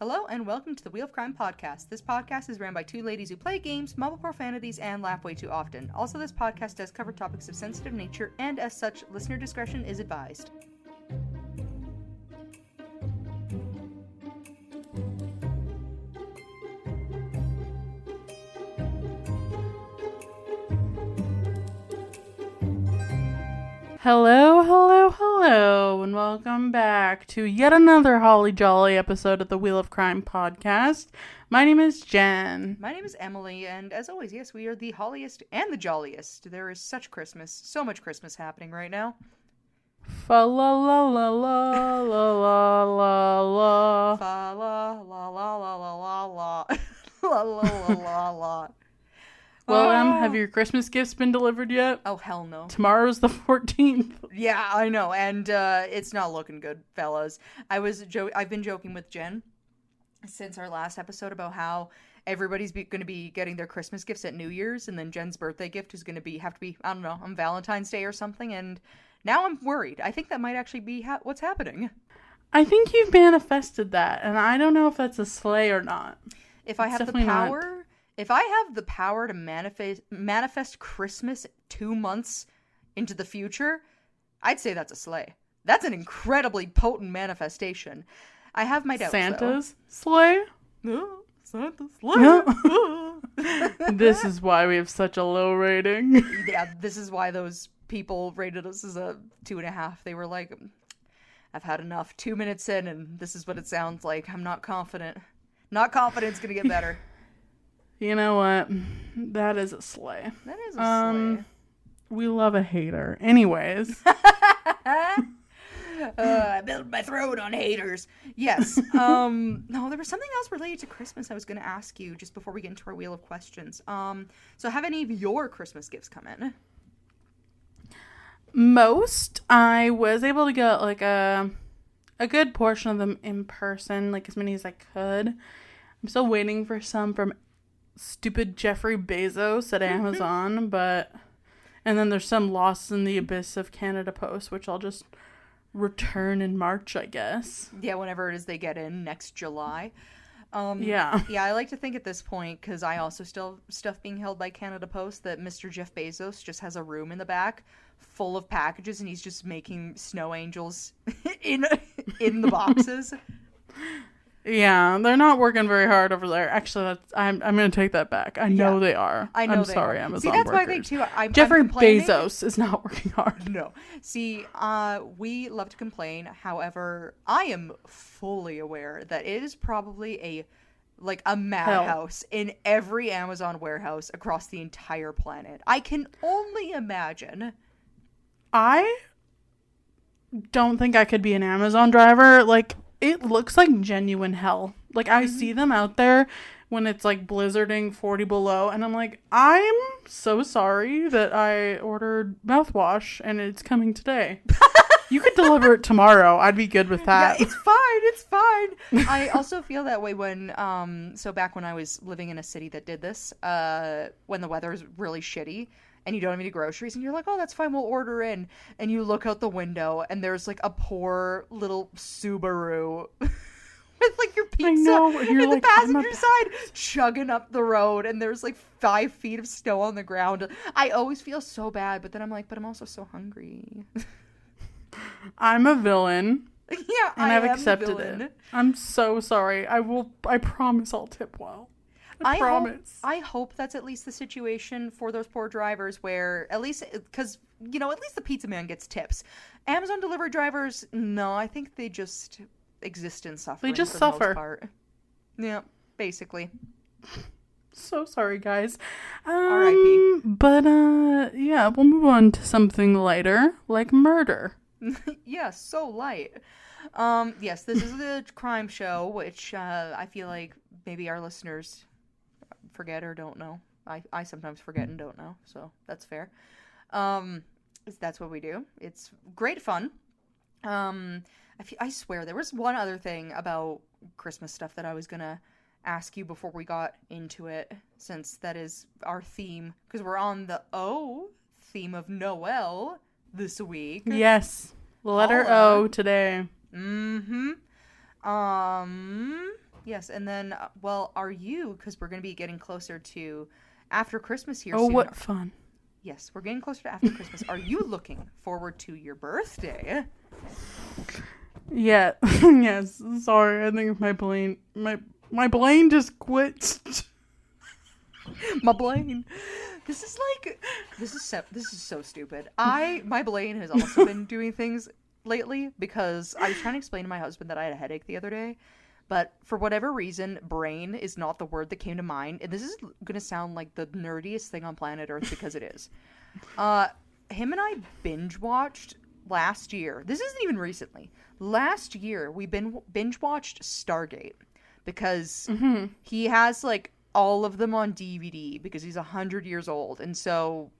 Hello and welcome to the Wheel of Crime podcast. This podcast is ran by two ladies who play games, mumble profanities, and laugh way too often. Also, this podcast does cover topics of sensitive nature, and as such, listener discretion is advised. Hello, and welcome back to yet another holly jolly episode of the Wheel of Crime podcast. My name is Jen. My name is Emily, and as always, yes, we are the holliest and the jolliest. There is so much Christmas happening right now. Fa la la la la la la la la. Fa la la la la la la la la la la la. Well, have your Christmas gifts been delivered yet? Oh, hell no. Tomorrow's the 14th. Yeah, I know, and it's not looking good, fellas. I've been joking with Jen since our last episode about how everybody's going to be getting their Christmas gifts at New Year's, and then Jen's birthday gift is going to have to be, I don't know, on Valentine's Day or something, and now I'm worried. I think that might actually be what's happening. I think you've manifested that, and I don't know if that's a sleigh or not. If I have the power... If I have the power to manifest Christmas 2 months into the future, I'd say that's a sleigh. That's an incredibly potent manifestation. I have my doubts, Santa's sleigh? Santa's sleigh. This is why we have such a low rating. Yeah, this is why those people rated us as a 2.5. They were like, I've had enough. 2 minutes in, and this is what it sounds like. I'm not confident. Not confident it's going to get better. You know what? That is a sleigh. That is a sleigh. We love a hater. Anyways. I built my throat on haters. Yes. No, there was something else related to Christmas I was going to ask you just before we get into our wheel of questions. So have any of your Christmas gifts come in? Most. I was able to get like a good portion of them in person, like as many as I could. I'm still waiting for some from stupid Jeffrey Bezos at Amazon, and then there's some lost in the abyss of Canada Post, which I'll just return in March, I guess. Yeah, whenever it is they get in next July. Yeah, I like to think at this point, because I also still have stuff being held by Canada Post, that Mr. Jeff Bezos just has a room in the back full of packages, and he's just making snow angels in the boxes. Yeah, they're not working very hard over there. Actually, I'm going to take that back. I know they are. I'm sorry, Amazon See, that's workers. why they too. Jeffrey Bezos is not working hard. No. See, we love to complain. However, I am fully aware that it is probably a madhouse in every Amazon warehouse across the entire planet. I can only imagine. I don't think I could be an Amazon driver. It looks like genuine hell. I see them out there when it's blizzarding 40 below, and I'm like, I'm so sorry that I ordered mouthwash and it's coming today. You could deliver it tomorrow. I'd be good with that. Yeah, it's fine. I also feel that way when, so back when I was living in a city that did this, when the weather is really shitty, and you don't have any groceries, and you're like, oh, that's fine, we'll order in. And you look out the window, and there's, a poor little Subaru with, your pizza in the passenger side chugging up the road, and there's, 5 feet of snow on the ground. I always feel so bad, but then I'm like, but I'm also so hungry. I'm a villain. Yeah, and I've accepted it. I'm so sorry. I promise I'll tip well. I promise. I hope that's at least the situation for those poor drivers where at least, because, at least the pizza man gets tips. Amazon delivery drivers, no, I think they just exist in suffering. They just for suffer. The most part. Yeah, basically. So sorry, guys. R.I.P. But, yeah, we'll move on to something lighter, like murder. Yeah, so light. Yes, this is a crime show, which I feel like maybe our listeners forget or don't know. I sometimes forget and don't know, so that's fair. That's what we do. It's great fun. I swear there was one other thing about Christmas stuff that I was gonna ask you before we got into it, since that is our theme, because we're on the O theme of Noel this week. Yes, letter O today. Mm-hmm. Yes, and then, well, are you, because we're going to be getting closer to after Christmas here Oh, soon. what fun. Yes, we're getting closer to after Christmas. Are you looking forward to your birthday? Yeah. Yes. Sorry. I think my brain just quit. My brain. This is so stupid. My brain has also been doing things lately because I was trying to explain to my husband that I had a headache the other day, but for whatever reason, brain is not the word that came to mind, and this is going to sound like the nerdiest thing on planet Earth because it is. Him and I binge watched last year. This isn't even recently. Last year, we binge watched Stargate because he has like all of them on DVD because he's 100 years old, and so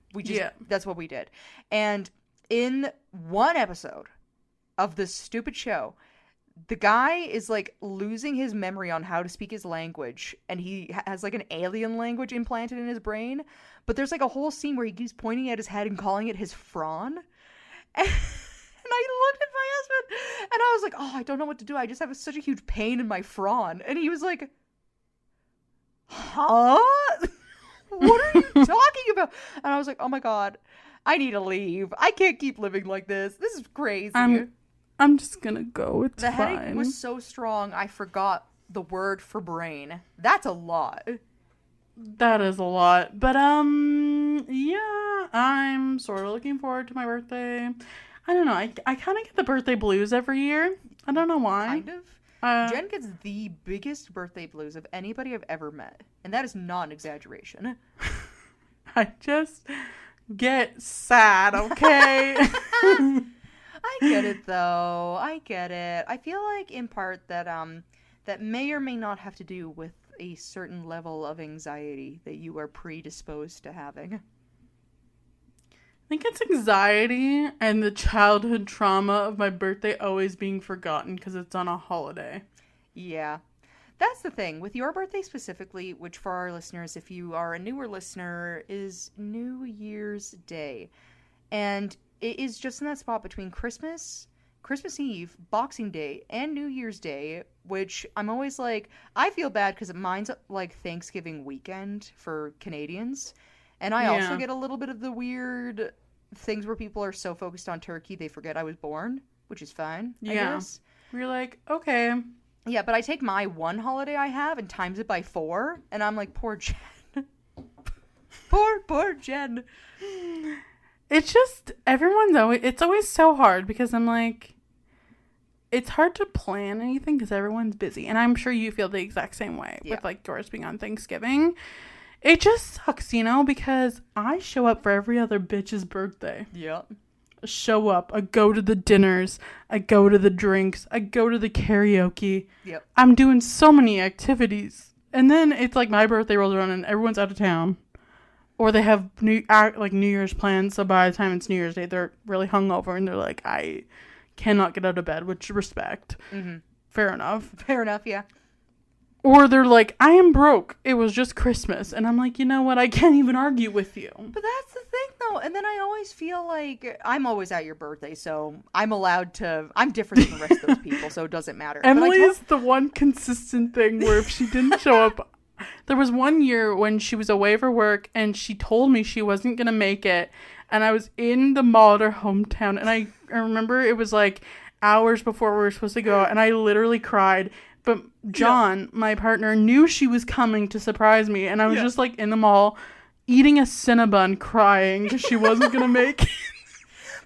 that's what we did. And in one episode of this stupid show, the guy is like losing his memory on how to speak his language, and he has like an alien language implanted in his brain, but there's like a whole scene where he keeps pointing at his head and calling it his frond. And I looked at my husband and I was like, oh, I don't know what to do. I just have such a huge pain in my frond. And he was like, huh? What are you talking about? And I was like, oh my God, I need to leave. I can't keep living like this. This is crazy. I'm just gonna go. It's fine. The headache was so strong, I forgot the word for brain. That's a lot. That is a lot. But, yeah, I'm sort of looking forward to my birthday. I don't know. I kind of get the birthday blues every year. I don't know why. Kind of. Jen gets the biggest birthday blues of anybody I've ever met. And that is not an exaggeration. I just get sad, okay? I get it, though. I get it. I feel like, in part, that that may or may not have to do with a certain level of anxiety that you are predisposed to having. I think it's anxiety and the childhood trauma of my birthday always being forgotten because it's on a holiday. Yeah. That's the thing. With your birthday specifically, which for our listeners, if you are a newer listener, is New Year's Day. And it is just in that spot between Christmas Eve, Boxing Day, and New Year's Day, which I'm always like, I feel bad because mine's like Thanksgiving weekend for Canadians. And I also get a little bit of the weird things where people are so focused on turkey they forget I was born, which is fine, I guess. We're like, okay. Yeah, but I take my one holiday I have and times it by 4, and I'm like, poor Jen. poor Jen. It's just, it's always so hard because I'm like, it's hard to plan anything because everyone's busy. And I'm sure you feel the exact same way with like yours being on Thanksgiving. It just sucks, because I show up for every other bitch's birthday. Yeah. Show up. I go to the dinners. I go to the drinks. I go to the karaoke. Yep. I'm doing so many activities. And then it's like my birthday rolls around and everyone's out of town. Or they have New Year's plans. So by the time it's New Year's Day, they're really hungover. And they're like, I cannot get out of bed, which respect. Mm-hmm. Fair enough, yeah. Or they're like, I am broke. It was just Christmas. And I'm like, you know what? I can't even argue with you. But that's the thing, though. And then I always feel like I'm always at your birthday, so I'm different than the rest of those people, so it doesn't matter. Emily is the one consistent thing where if she didn't show up, there was one year when she was away for work and she told me she wasn't going to make it. And I was in the mall at her hometown. And I remember it was like hours before we were supposed to go. And I literally cried. But John, my partner, knew she was coming to surprise me. And I was just like in the mall eating a Cinnabon crying because she wasn't going to make it.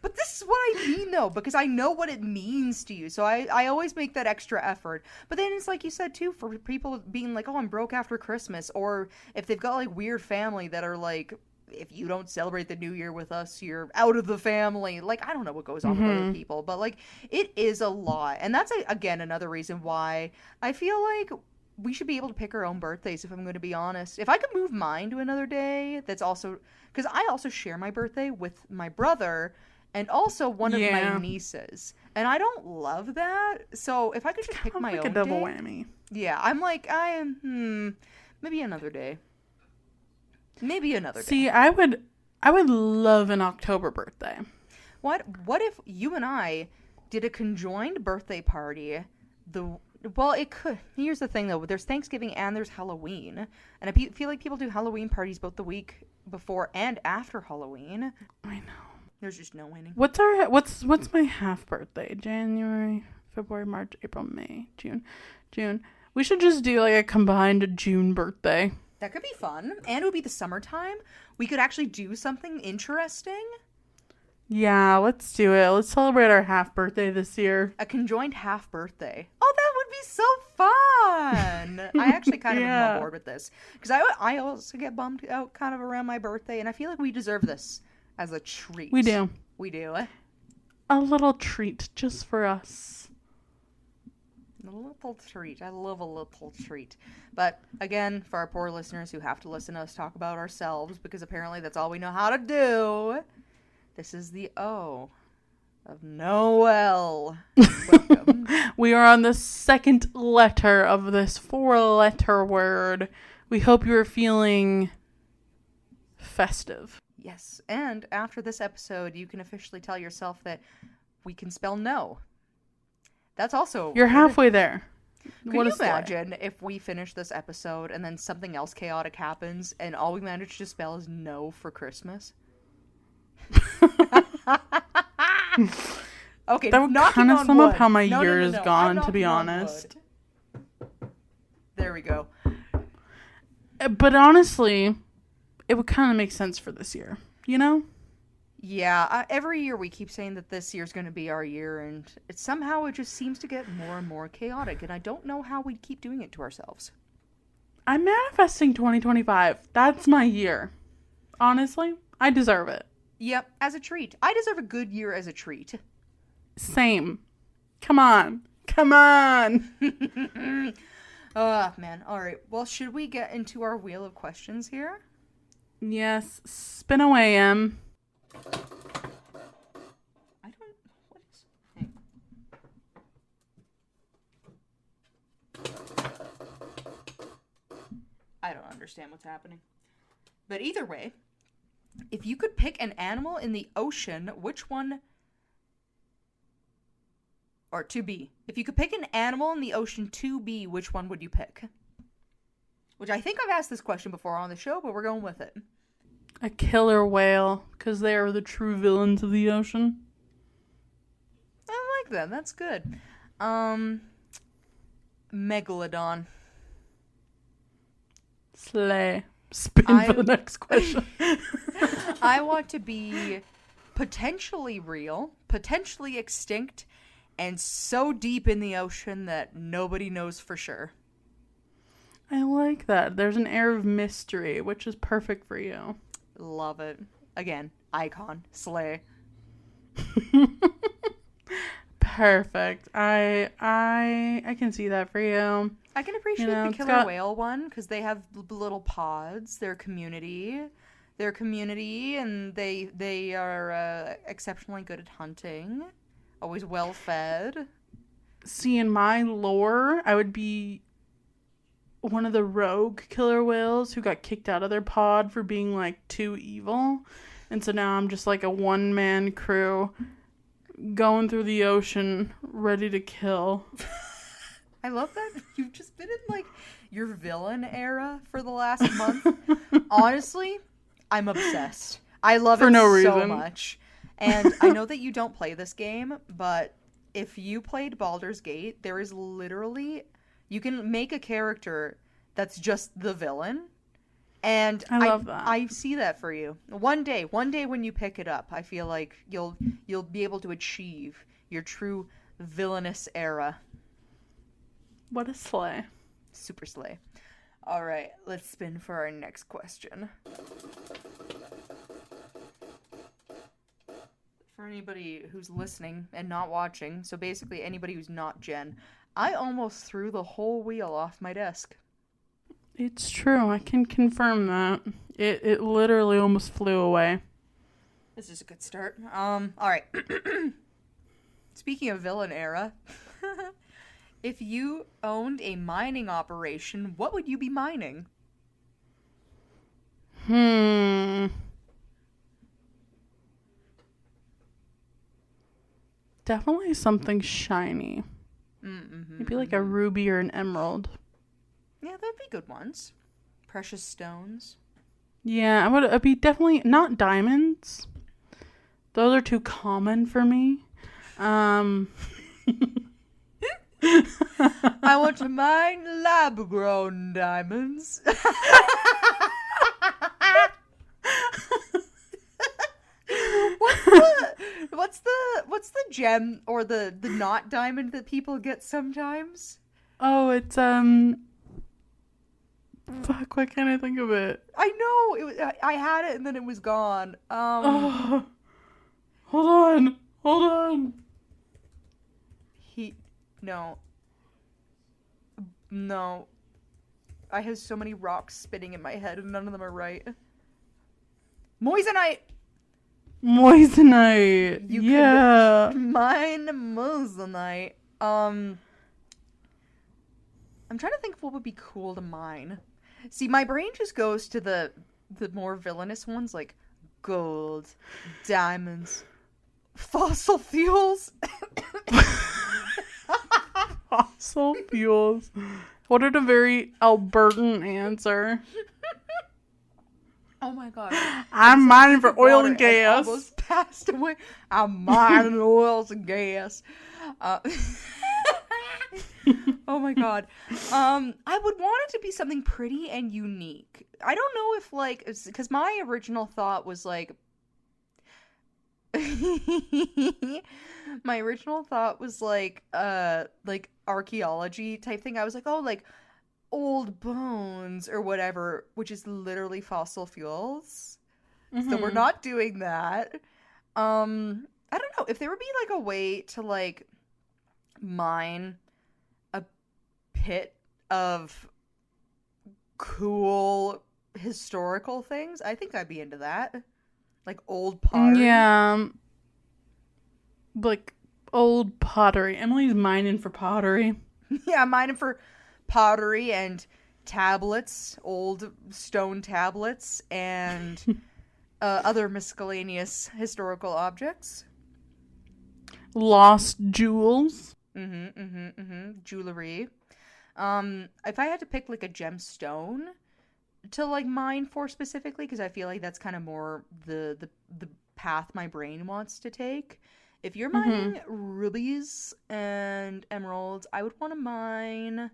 But this is what I mean, though, because I know what it means to you. So I always make that extra effort. But then it's like you said, too, for people being like, oh, I'm broke after Christmas. Or if they've got like weird family that are like, if you don't celebrate the new year with us, you're out of the family. Like, I don't know what goes on with other people, but like, it is a lot. And that's, again, another reason why I feel like we should be able to pick our own birthdays, if I'm going to be honest. If I could move mine to another day, that's also, because I also share my birthday with my brother and also one of my nieces. And I don't love that. So if I could just pick my own a double day, whammy. Yeah, I'm like, maybe another day. Maybe another day. See, I would love an October birthday. What if you and I did a conjoined birthday party Well, it could. Here's the thing, though. There's Thanksgiving and there's Halloween. And feel like people do Halloween parties both the week before and after Halloween. I know. There's just no winning. What's my half birthday? January, February, March, April, May, June. We should just do like a combined June birthday. That could be fun. And it would be the summertime. We could actually do something interesting. Yeah, let's do it. Let's celebrate our half birthday this year. A conjoined half birthday. Oh, that would be so fun. I actually kind of am on board with this. Because I also get bummed out kind of around my birthday. And I feel like we deserve this as a treat. We do. We do. A little treat just for us. A little treat. I love a little treat. But again, for our poor listeners who have to listen to us talk about ourselves, because apparently that's all we know how to do, this is the O of Noel. Welcome. We are on the second letter of this 4-letter word. We hope you are feeling festive. Yes, and after this episode, you can officially tell yourself that we can spell no. That's also... You're halfway there. Could you imagine if we finish this episode and then something else chaotic happens and all we manage to spell is no for Christmas? Okay, that would kind of sum up how my year has gone, to be honest. There we go. But honestly, it would kind of make sense for this year, you know? Yeah, every year we keep saying that this year's going to be our year, and it just seems to get more and more chaotic, and I don't know how we keep doing it to ourselves. I'm manifesting 2025. That's my year. Honestly, I deserve it. Yep, as a treat. I deserve a good year as a treat. Same. Come on. Come on. Oh, man. All right. Well, should we get into our wheel of questions here? Yes. Spin away, Em. I don't understand what's happening. But either way, if you could pick an animal in the ocean, which one... Or to be. If you could pick an animal in the ocean to be, which one would you pick? Which I think I've asked this question before on the show, but we're going with it. A killer whale, because they are the true villains of the ocean. I like that. That's good. Megalodon. Slay. Spin for the next question. I want to be potentially real, potentially extinct, and so deep in the ocean that nobody knows for sure. I like that. There's an air of mystery, which is perfect for you. Love it. Again, icon. Slay. Perfect. I can see that for you. I can appreciate the killer whale one because they have little pods. They're community. And they are exceptionally good at hunting. Always well fed. See, in my lore, I would be one of the rogue killer whales who got kicked out of their pod for being like too evil. And so now I'm just like a one-man crew going through the ocean ready to kill. I love that you've just been in like your villain era for the last month. Honestly, I'm obsessed. I love it so much. And I know that you don't play this game, but if you played Baldur's Gate, there is literally... You can make a character that's just the villain. And I love that. I see that for you. One day when you pick it up, I feel like you'll be able to achieve your true villainous era. What a slay. Super slay. All right, let's spin for our next question. For anybody who's listening and not watching, so basically anybody who's not Jen, I almost threw the whole wheel off my desk. It's true. I can confirm that. It literally almost flew away. This is a good start. All right. Speaking of villain era, if you owned a mining operation, what would you be mining? Definitely something shiny. Maybe like a ruby or an emerald. Yeah, that'd be good ones. Precious stones. Yeah, I'd be definitely not diamonds. Those are too common for me. I want to mine lab-grown diamonds. What's the gem or the not diamond that people get sometimes? Oh, it's fuck, why can't I think of it? I know I had it and then it was gone. Oh, hold on. No. I have so many rocks spinning in my head and none of them are right. Moissanite. Yeah. Mine moissanite. I'm trying to think of what would be cool to mine. See, my brain just goes to the more villainous ones like gold, diamonds, fossil fuels. Fossil fuels. What a very Albertan answer. Oh my god. I'm mining for oil and gas. Almost passed away. I'm mining oils and gas. Oh my god. I would want it to be something pretty and unique. I don't know if because my original thought was like archaeology type thing. I was like, oh, like old bones or whatever, which is literally fossil fuels. Mm-hmm. So we're not doing that. I don't know if there would be like a way to like mine a pit of cool historical things. I think I'd be into that. Like old pottery. Yeah. Like old pottery. Emily's mining for pottery. Yeah, I'm mining for pottery and tablets, old stone tablets, and other miscellaneous historical objects. Lost jewels. Jewelry. If I had to pick like a gemstone to like mine for specifically, because I feel like that's kind of more the path my brain wants to take. If you're mining rubies and emeralds, I would want to mine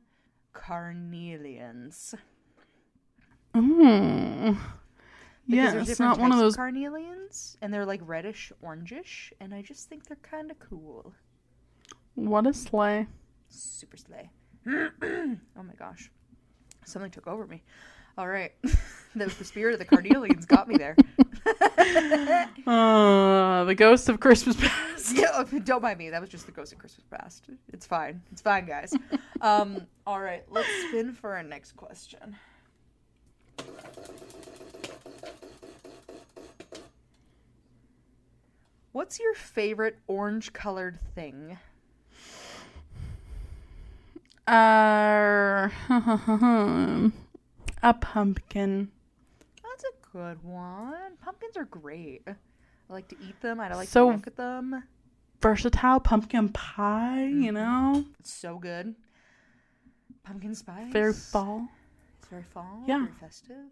carnelians. Yeah, it's not one of those carnelians, and they're like reddish, orangish, and I just think they're kind of cool. What a slay! Super slay! Oh my gosh, something took over me. All right, the spirit of the carnelians got me there. The ghost of Christmas past. Yeah, don't mind me. That was just the ghost of Christmas past. It's fine. It's fine, guys. All right, let's spin for our next question. What's your favorite orange-colored thing? A pumpkin. That's a good one. Pumpkins are great. I like to eat them. I like so to look at them. Versatile pumpkin pie, you know? It's so good. Pumpkin spice. Very fall. It's very fall. Yeah. Very festive.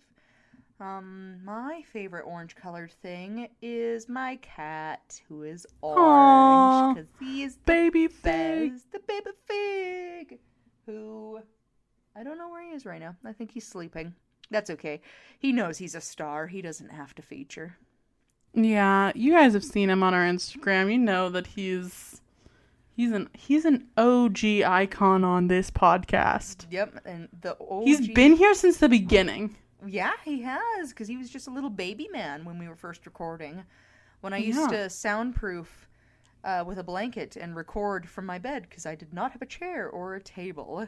My favorite orange-colored thing is my cat, who is orange, because he is baby fig. The baby fig, who I don't know where he is right now. I think he's sleeping. That's okay. He knows he's a star. He doesn't have to feature. Yeah, you guys have seen him on our Instagram. You know that he's an OG icon on this podcast. Yep, and the OG. He's been here since the beginning. Yeah, he has, because he was just a little baby man when we were first recording. When I used to soundproof with a blanket and record from my bed, because I did not have a chair or a table.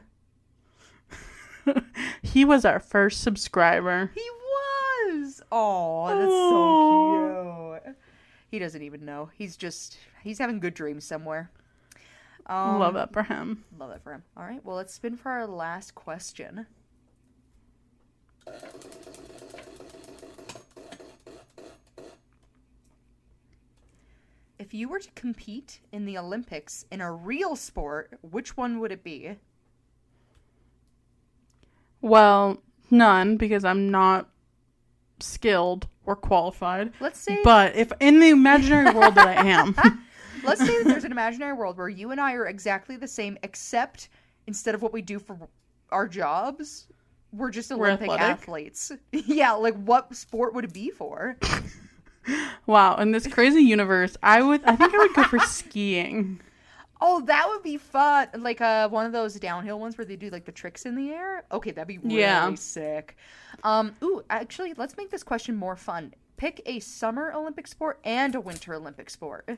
He was our first subscriber. He was! Oh, that's so cute. He doesn't even know. He's having good dreams somewhere. Love that for him. Love that for him. All right, well, let's spin for our last question. If if you were to compete in the Olympics in a real sport, which one would it be? Well, none, because I'm not skilled or qualified. Let's say... But if in the imaginary world that I am... Let's say that there's an imaginary world where you and I are exactly the same, except instead of what we do for our jobs, we're just Olympic athletes. Yeah, like what sport would it be for? Wow, in this crazy universe, I think I would go for skiing. Oh, that would be fun. Like one of those downhill ones where they do like the tricks in the air. Okay, that'd be really sick. Ooh, actually, let's make this question more fun. Pick a summer Olympic sport and a winter Olympic sport.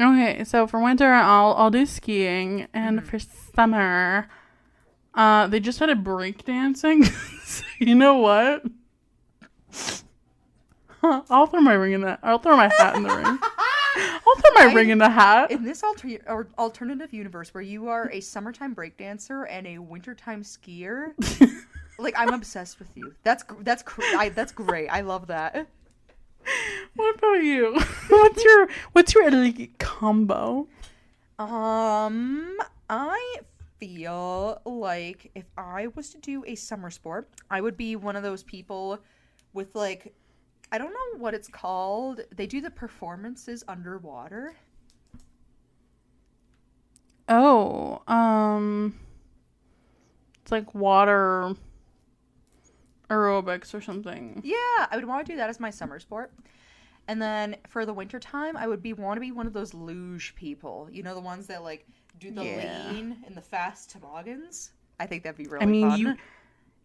Okay, so for winter, I'll do skiing, and for summer, they just had a breakdancing. So you know what? I'll throw my ring in that. I'll throw my hat in the ring. I'll throw my ring in the hat. In this alternative universe where you are a summertime breakdancer and a wintertime skier, like I'm obsessed with you. That's great. I love that. What about you? What's your elite combo? I feel like if I was to do a summer sport, I would be one of those people with like, I don't know what it's called. They do the performances underwater. Oh, it's like water aerobics or something. Yeah, I would want to do that as my summer sport. And then for the winter time, I would want to be one of those luge people. You know, the ones that like do the lean and the fast toboggans. I think that'd be really fun.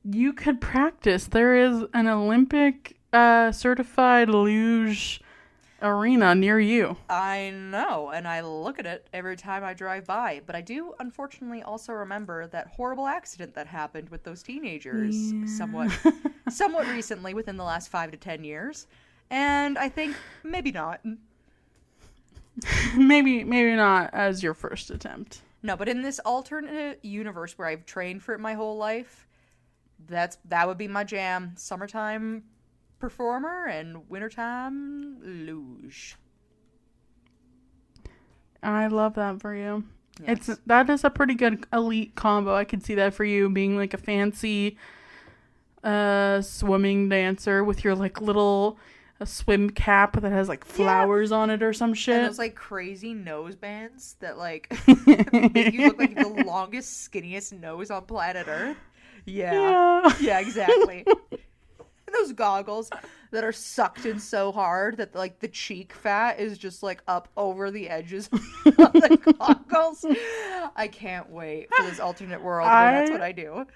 You could practice. There is an Olympic certified luge arena near you. I know, and I look at it every time I drive by. But I do, unfortunately, also remember that horrible accident that happened with those teenagers somewhat recently, within the last 5 to 10 years. And I think maybe not. maybe not as your first attempt. No, but in this alternate universe where I've trained for it my whole life, that would be my jam. Summertime performer and wintertime luge. I love that for you. Yes. That is a pretty good elite combo. I could see that for you being like a fancy swimming dancer with your like little swim cap that has like flowers on it or some shit. And those like crazy nose bands that like make you look like the longest, skinniest nose on planet Earth. Yeah, exactly. And those goggles that are sucked in so hard that like the cheek fat is just like up over the edges of the goggles. I can't wait for this alternate world where that's what I do.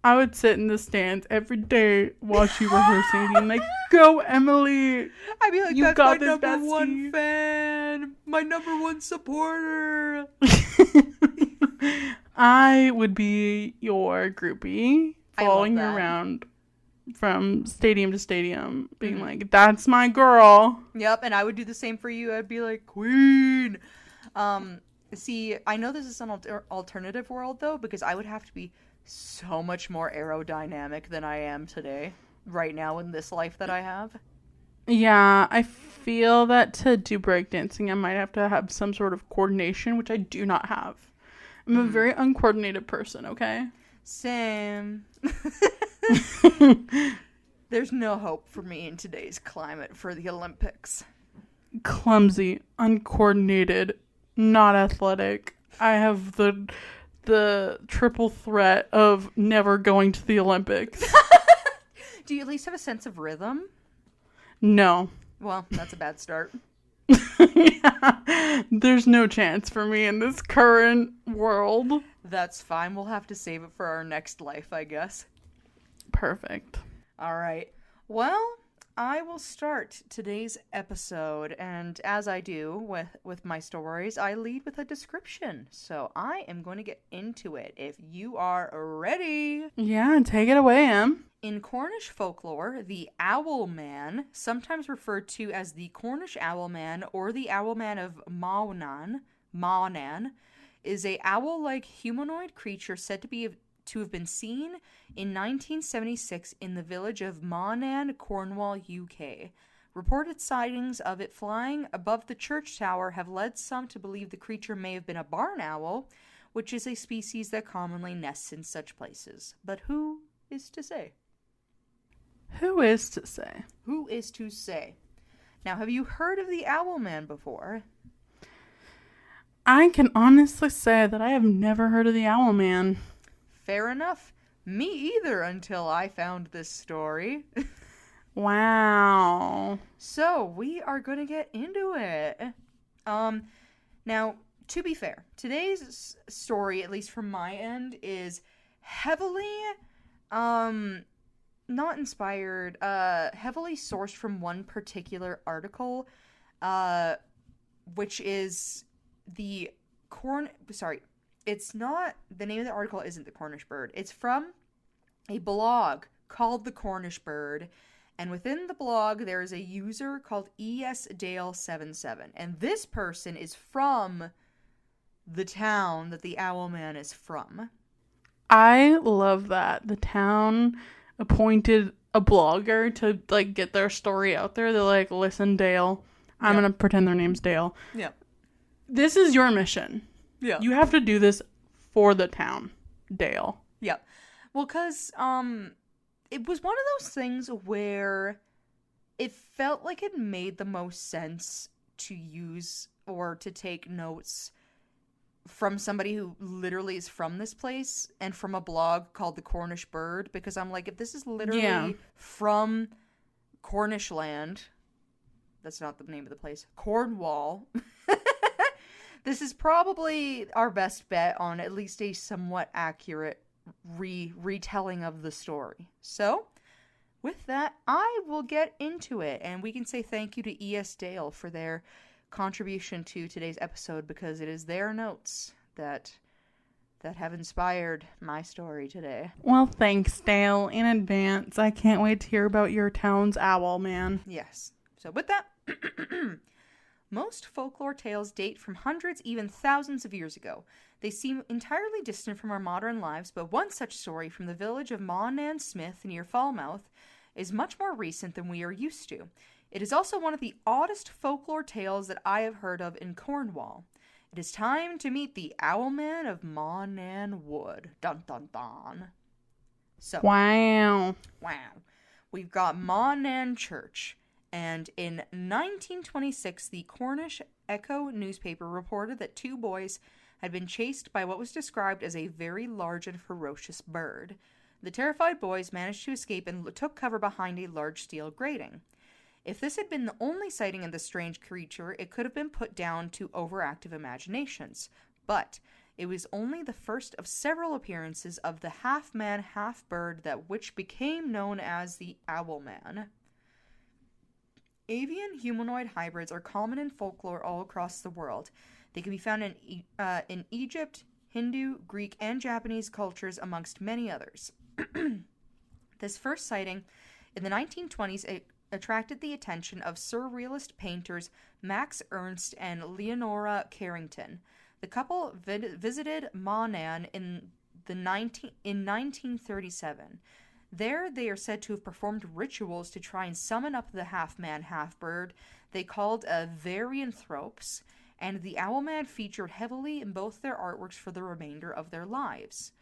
I would sit in the stands every day while she rehearsing, being like, "Go, Emily! I'd be like, you that's got my this, number bestie. one fan, my number one supporter." I would be your groupie, following you that. around from stadium to stadium, being like, "That's my girl." Yep, and I would do the same for you. I'd be like, "Queen." See, I know this is an alternative world though, because I would have to be so much more aerodynamic than I am today, right now in this life that I have. Yeah, I feel that to do breakdancing, I might have to have some sort of coordination, which I do not have. I'm a very uncoordinated person, okay? Same. There's no hope for me in today's climate for the Olympics. Clumsy, uncoordinated, not athletic. I have the triple threat of never going to the Olympics. Do you at least have a sense of rhythm? No. Well, that's a bad start. Yeah. There's no chance for me in this current world. That's fine. We'll have to save it for our next life, I guess. Perfect. All right. Well, I will start today's episode, and as I do with my stories, I lead with a description. So I am going to get into it if you are ready. Yeah, take it away, Em. In Cornish folklore, the Owlman, sometimes referred to as the Cornish Owlman or the Owlman of Maonan, is a owl-like humanoid creature said to have been seen in 1976 in the village of Maonan, Cornwall, UK. Reported sightings of it flying above the church tower have led some to believe the creature may have been a barn owl, which is a species that commonly nests in such places. But who is to say? Who is to say? Who is to say? Now, have you heard of the Owlman before? I can honestly say that I have never heard of the Owlman. Fair enough. Me either, until I found this story. Wow. So, we are going to get into it. Now, to be fair, today's story, at least from my end, is heavily, not inspired, heavily sourced from one particular article, which is it's not, the name of the article isn't the Cornish bird. It's from a blog called The Cornish Bird. And within the blog, there is a user called ESDale77. And this person is from the town that the Owlman is from. I love that. The town appointed a blogger to, like, get their story out there. They're like, listen, Dale. I'm going to pretend their name's Dale. Yeah. This is your mission. Yeah. You have to do this for the town, Dale. Yeah. Well, because, it was one of those things where it felt like it made the most sense to use or to take notes from somebody who literally is from this place and from a blog called The Cornish Bird, because I'm like, if this is literally from Cornish land, that's not the name of the place, Cornwall, this is probably our best bet on at least a somewhat accurate retelling of the story. So, with that, I will get into it, and we can say thank you to E.S. Dale for their contribution to today's episode, because it is their notes that have inspired my story today. Well, thanks, Dale, in advance. I can't wait to hear about your town's Owlman. Yes. So with that, most folklore tales date from hundreds, even thousands of years ago. They seem entirely distant from our modern lives, but one such story from the village of Monnan Smith near Falmouth is much more recent than we are used to. It is also one of the oddest folklore tales that I have heard of in Cornwall. It is time to meet the Owlman of Monnan Wood. Dun dun dun. So, Wow. We've got Monnan Church. And in 1926, the Cornish Echo newspaper reported that two boys had been chased by what was described as a very large and ferocious bird. The terrified boys managed to escape and took cover behind a large steel grating. If this had been the only sighting of the strange creature, it could have been put down to overactive imaginations. But it was only the first of several appearances of the half-man, half-bird which became known as the Owlman. Avian humanoid hybrids are common in folklore all across the world. They can be found in Egypt, Hindu, Greek, and Japanese cultures, amongst many others. This first sighting in the 1920s attracted the attention of surrealist painters Max Ernst and Leonora Carrington. The couple visited Monnan in 1937. There, they are said to have performed rituals to try and summon up the half-man, half-bird they called Varianthropes, and the Owlman featured heavily in both their artworks for the remainder of their lives.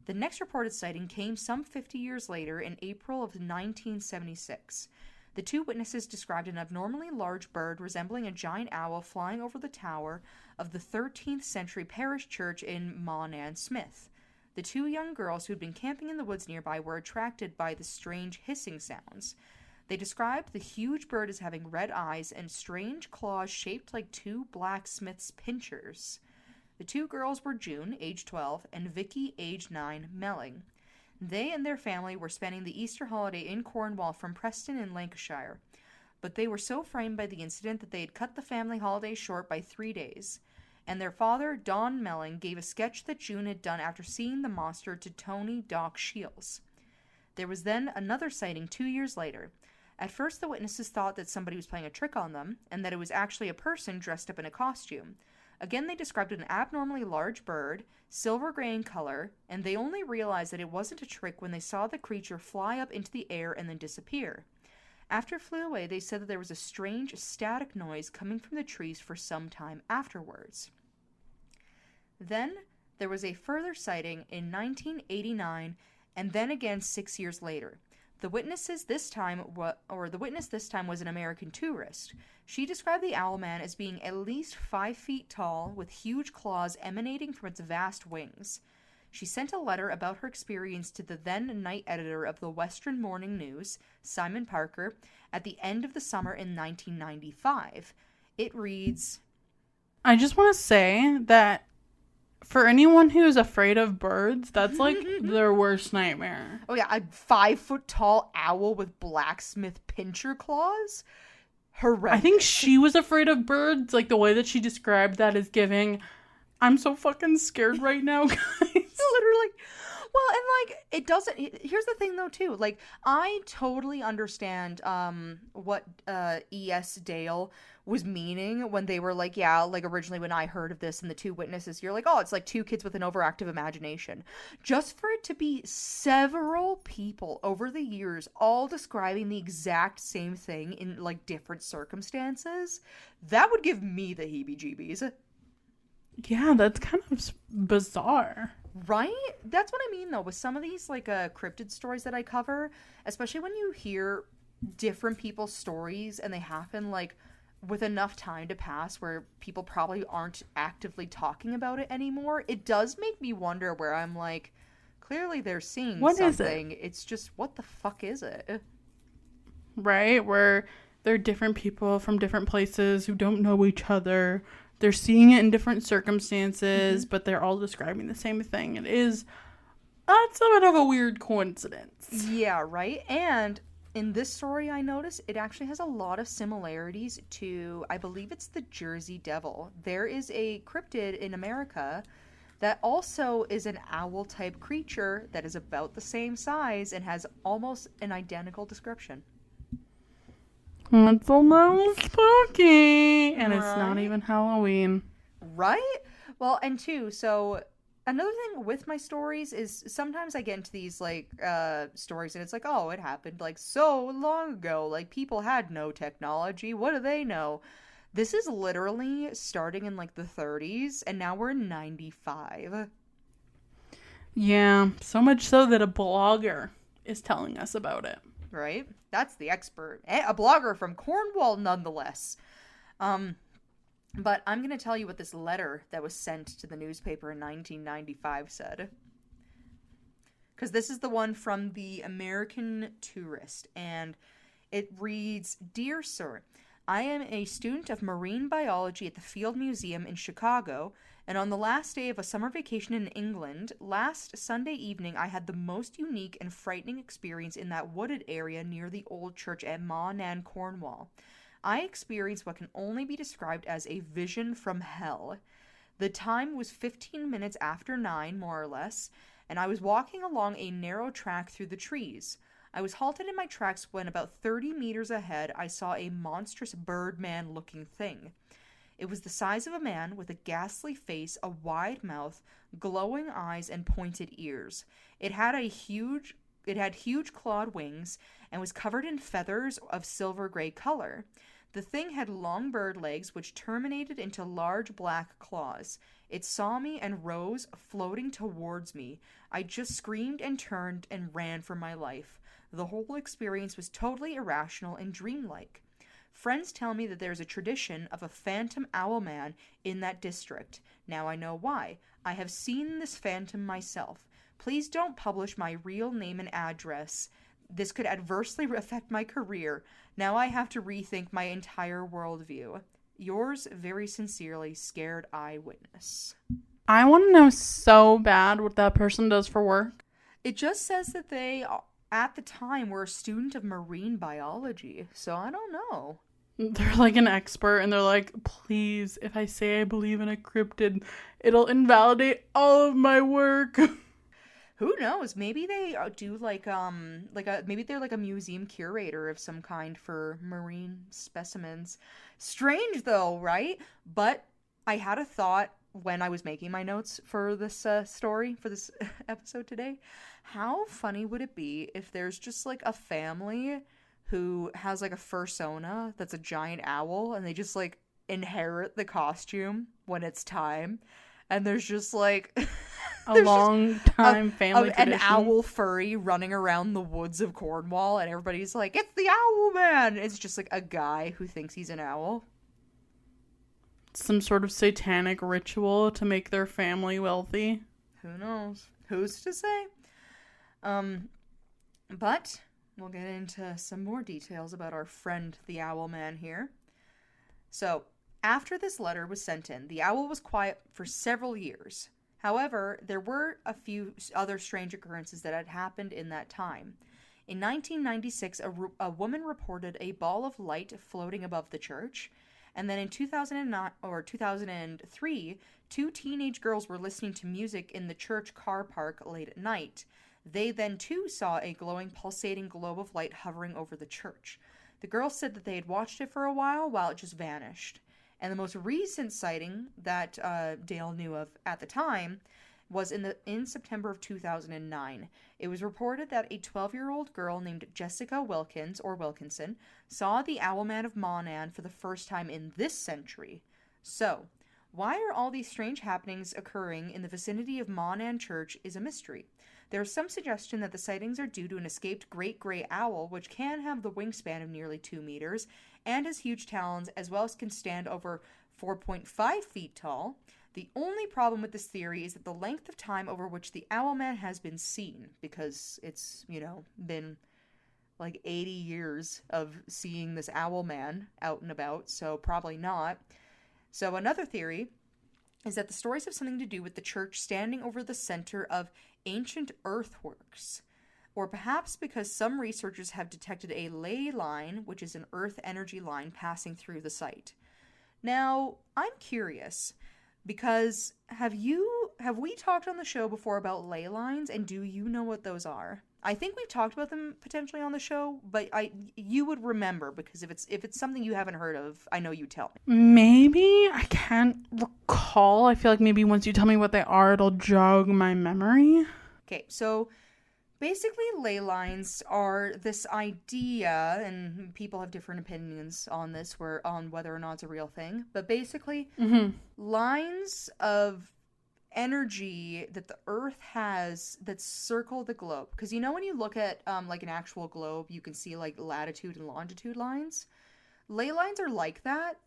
The next reported sighting came some 50 years later in April of 1976. The two witnesses described an abnormally large bird resembling a giant owl flying over the tower of the 13th century parish church in Monnan Smith. The two young girls who had been camping in the woods nearby were attracted by the strange hissing sounds. They described the huge bird as having red eyes and strange claws shaped like two blacksmith's pincers. The two girls were June, age 12, and Vicky, age 9, Melling. They and their family were spending the Easter holiday in Cornwall from Preston in Lancashire, but they were so frightened by the incident that they had cut the family holiday short by 3 days. And their father, Don Melling, gave a sketch that June had done after seeing the monster to Tony Doc Shields. There was then another sighting 2 years later. At first, the witnesses thought that somebody was playing a trick on them, and that it was actually a person dressed up in a costume. Again, they described an abnormally large bird, silver gray in color, and they only realized that it wasn't a trick when they saw the creature fly up into the air and then disappear. After it flew away, they said that there was a strange static noise coming from the trees for some time afterwards. Then there was a further sighting in 1989, and then again 6 years later. The witness this time was an American tourist. She described the Owlman as being at least 5 feet tall, with huge claws emanating from its vast wings. She sent a letter about her experience to the then night editor of the Western Morning News, Simon Parker, at the end of the summer in 1995. It reads, I just want to say that for anyone who's afraid of birds, that's like their worst nightmare. Oh yeah, a 5 foot tall owl with blacksmith pincher claws? Horrendous. I think she was afraid of birds. Like the way that she described that is giving, I'm so fucking scared right now, guys. Literally. Well, and like it doesn't. Here's the thing, though, too. Like I totally understand what E.S. Dale was meaning when they were like, yeah, like originally when I heard of this and the two witnesses, you're like, oh, it's like two kids with an overactive imagination. Just for it to be several people over the years all describing the exact same thing in like different circumstances, that would give me the heebie-jeebies. Yeah, that's kind of bizarre. Right? That's what I mean, though, with some of these, like, cryptid stories that I cover, especially when you hear different people's stories and they happen, like, with enough time to pass where people probably aren't actively talking about it anymore, it does make me wonder where I'm like, clearly they're seeing what something. Is it? It's just, what the fuck is it? Right? Where they're different people from different places who don't know each other. They're seeing it in different circumstances, but they're all describing the same thing. That's a bit of a weird coincidence. Yeah, right? And in this story, I noticed it actually has a lot of similarities to, I believe it's the Jersey Devil. There is a cryptid in America that also is an owl-type creature that is about the same size and has almost an identical description. It's a little spooky. And it's not Right? even Halloween. Right? Well, and two, so another thing with my stories is sometimes I get into these, like, stories and it's like, oh, it happened, like, so long ago. Like, people had no technology. What do they know? This is literally starting in, like, the 30s, and now we're in 95. Yeah, so much so that a blogger is telling us about it. Right? That's the expert. A blogger from Cornwall, nonetheless. But I'm going to tell you what this letter that was sent to the newspaper in 1995 said. Because this is the one from the American Tourist. And it reads, Dear Sir, I am a student of marine biology at the Field Museum in Chicago, and on the last day of a summer vacation in England, last Sunday evening, I had the most unique and frightening experience in that wooded area near the old church at Maughan, Cornwall. I experienced what can only be described as a vision from hell. The time was 15 minutes after 9, more or less, and I was walking along a narrow track through the trees. I was halted in my tracks when about 30 meters ahead I saw a monstrous Birdman-looking thing. It was the size of a man with a ghastly face, a wide mouth, glowing eyes, and pointed ears. It had huge clawed wings and was covered in feathers of silver-gray color. The thing had long bird legs which terminated into large black claws. It saw me and rose, floating towards me. I just screamed and turned and ran for my life. The whole experience was totally irrational and dreamlike. Friends tell me that there's a tradition of a phantom owlman in that district. Now I know why. I have seen this phantom myself. Please don't publish my real name and address. This could adversely affect my career. Now I have to rethink my entire worldview. Yours very sincerely, Scared Eyewitness. I want to know so bad what that person does for work. It just says that they, at the time, were a student of marine biology. So I don't know. They're like an expert and they're like, please, if I say I believe in a cryptid, it'll invalidate all of my work. Who knows? Maybe they do maybe they're like a museum curator of some kind for marine specimens. Strange though, right? But I had a thought when I was making my notes for this story, for this episode today. How funny would it be if there's just like a family who has like a fursona that's a giant owl, and they just like inherit the costume when it's time. And there's just like A long time family tradition. An owl furry running around the woods of Cornwall, and everybody's like, "It's the Owlman!" It's just like a guy who thinks he's an owl. Some sort of satanic ritual to make their family wealthy. Who knows? Who's to say? But we'll get into some more details about our friend the Owlman here. So, after this letter was sent in, the owl was quiet for several years. However, there were a few other strange occurrences that had happened in that time. In 1996, a woman reported a ball of light floating above the church. And then in 2003, two teenage girls were listening to music in the church car park late at night. They then too saw a glowing, pulsating globe of light hovering over the church. The girls said that they had watched it for a while it just vanished. And the most recent sighting that Dale knew of at the time was in September of 2009. It was reported that a 12-year-old girl named Jessica Wilkins, or Wilkinson, saw the Owlman of Monan for the first time in this century. So, why are all these strange happenings occurring in the vicinity of Monan Church is a mystery. There is some suggestion that the sightings are due to an escaped great gray owl, which can have the wingspan of nearly 2 meters and has huge talons, as well as can stand over 4.5 feet tall. The only problem with this theory is that the length of time over which the Owlman has been seen, because it's, been like 80 years of seeing this Owlman out and about, so probably not. So another theory is that the stories have something to do with the church standing over the center of ancient earthworks, or perhaps because some researchers have detected a ley line, which is an earth energy line passing through the site. Now, I'm curious, because have we talked on the show before about ley lines, and do you know what those are? I think we've talked about them potentially on the show, but you would remember, because if it's something you haven't heard of, I know you tell me. Maybe. I can't recall. I feel like maybe once you tell me what they are, it'll jog my memory. Okay, so basically ley lines are this idea, and people have different opinions on this, on whether or not it's a real thing, but basically lines of energy that the earth has that circle the globe. Because when you look at like an actual globe, you can see like latitude and longitude lines. Ley lines are like that,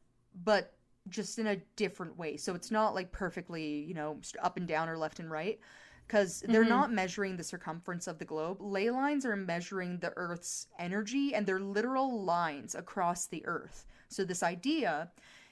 but just in a different way. So it's not like perfectly up and down or left and right, because they're not measuring the circumference of the globe. Ley lines are measuring the earth's energy, and they're literal lines across the earth. So this idea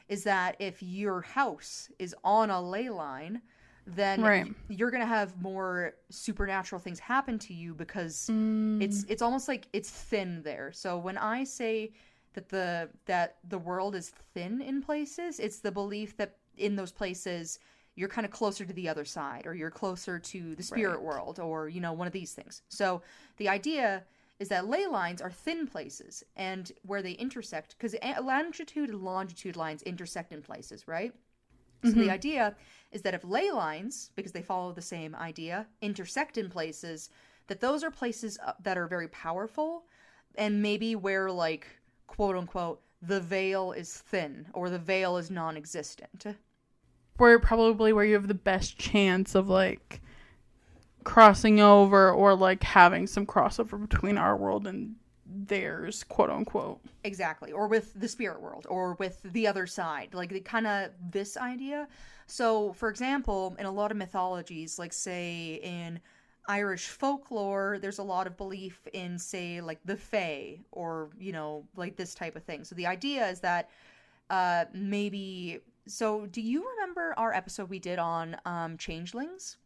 is that if your house is on a ley line, then you're going to have more supernatural things happen to you, because it's almost like it's thin there. So when I say that the world is thin in places, it's the belief that in those places you're kind of closer to the other side, or you're closer to the spirit world, or one of these things. So the idea is that ley lines are thin places, and where they intersect, because longitude and longitude lines intersect in places, right? So the idea is that if ley lines, because they follow the same idea, intersect in places, that those are places that are very powerful, and maybe where, like, quote unquote, the veil is thin, or the veil is non-existent. Where you have the best chance of, like, crossing over, or like having some crossover between our world and theirs, quote unquote. Exactly. Or with the spirit world, or with the other side, like the kind of this idea. So for example, in a lot of mythologies, like say in Irish folklore, there's a lot of belief in, say, like the fae, or like this type of thing. So the idea is that maybe, so do you remember our episode we did on changelings?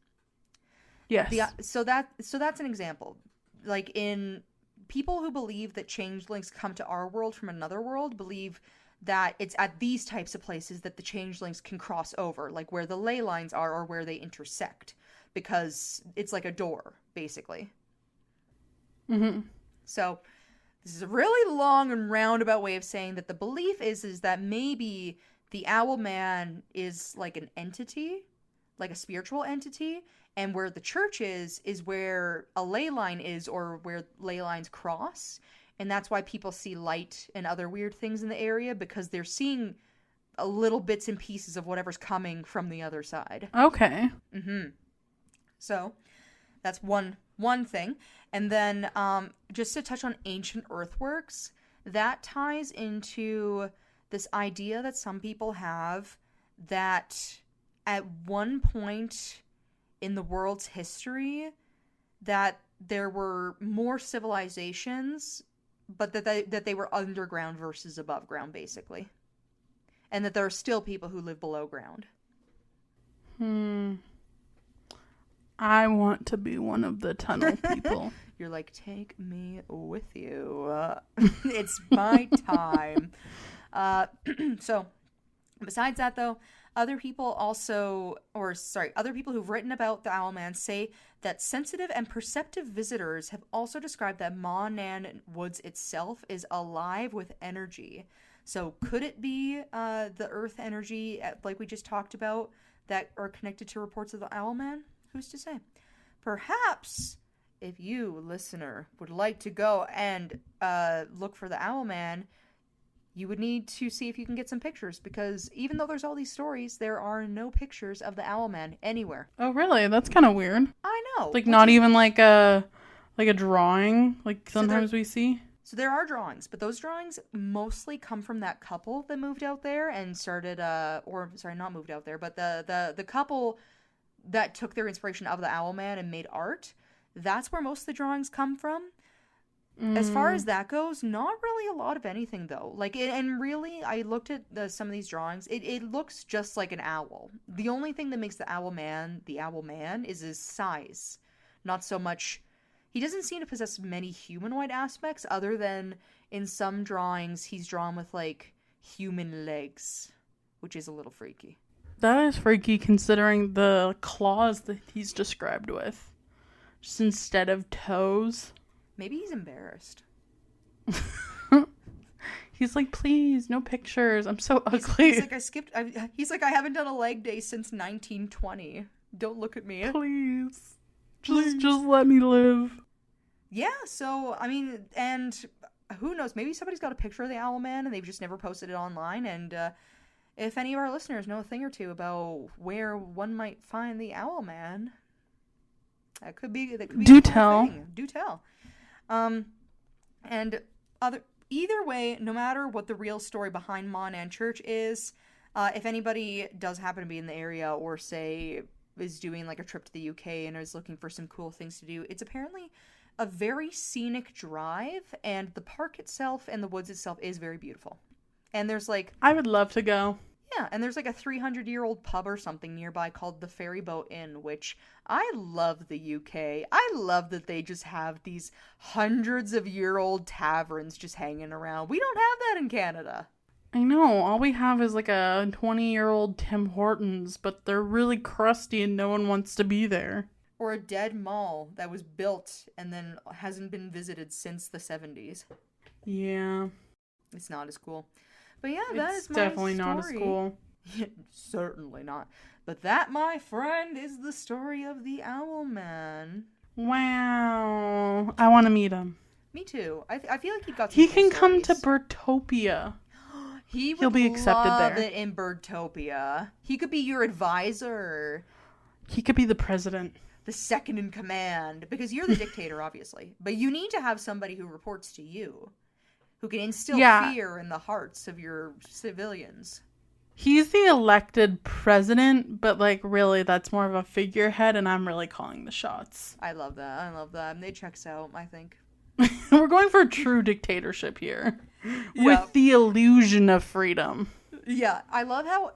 Yes. So that's an example. Like, in people who believe that changelings come to our world from another world believe that it's at these types of places that the changelings can cross over, like where the ley lines are, or where they intersect, because it's like a door, basically. So this is a really long and roundabout way of saying that the belief is that maybe the Owlman is like an entity, like a spiritual entity, and where the church is where a ley line is, or where ley lines cross. And that's why people see light and other weird things in the area, because they're seeing little bits and pieces of whatever's coming from the other side. Okay. So that's one thing. And then just to touch on ancient earthworks, that ties into this idea that some people have that at one point in the world's history that there were more civilizations, but that they were underground versus above ground, basically. And that there are still people who live below ground. I want to be one of the tunnel people. You're like, take me with you. It's my time. So, besides that, though, other people who've written about the Owlman say that sensitive and perceptive visitors have also described that Ma Nan Woods itself is alive with energy. So could it be the earth energy, like we just talked about, that are connected to reports of the Owlman? Who's to say? Perhaps, if you, listener, would like to go and look for the Owlman, you would need to see if you can get some pictures, because even though there's all these stories, there are no pictures of the Owlman anywhere. Oh, really? That's kind of weird. I know. Like, not even like a drawing, like sometimes we see. So there are drawings, but those drawings mostly come from that couple that moved out there and started, not moved out there, but the couple that took their inspiration of the Owlman and made art. That's where most of the drawings come from. As far as that goes, not really a lot of anything, though. And really, I looked at some of these drawings. It looks just like an owl. The only thing that makes the Owlman is his size. Not so much... He doesn't seem to possess many humanoid aspects, other than in some drawings he's drawn with, human legs, which is a little freaky. That is freaky, considering the claws that he's described with. Just instead of toes. Maybe he's embarrassed. He's like, please, no pictures. I'm so ugly. He's like, I haven't done a leg day since 1920. Don't look at me. Please. Just let me live. Yeah, so, I mean, and who knows? Maybe somebody's got a picture of the Owlman and they've just never posted it online. And if any of our listeners know a thing or two about where one might find the Owlman, that could be Do tell. Do tell. Either way, no matter what the real story behind Ma Nan Church is, if anybody does happen to be in the area, or say is doing a trip to the UK and is looking for some cool things to do, it's apparently a very scenic drive, and the park itself and the woods itself is very beautiful. And there's I would love to go. Yeah, and there's a 300-year-old pub or something nearby called the Ferryboat Inn, which I love the UK. I love that they just have these hundreds-of-year-old taverns just hanging around. We don't have that in Canada. I know. All we have is a 20-year-old Tim Hortons, but they're really crusty and no one wants to be there. Or a dead mall that was built and then hasn't been visited since the 70s. Yeah. It's not as cool. But yeah, that is my definitely story. Not as cool. Certainly not. But that, my friend, is the story of the Owlman. Wow. I want to meet him. Me too. I feel like he got some He cool can come stories. to Birdtopia. He'll be accepted love there. it in Birdtopia. He could be your advisor. He could be the president. The second in command. Because you're the dictator, obviously. But you need to have somebody who reports to you. Who can instill fear in the hearts of your civilians. He's the elected president, but really that's more of a figurehead, and I'm really calling the shots. I love that. It checks out, I think. We're going for a true dictatorship here. With the illusion of freedom. Yeah, I love how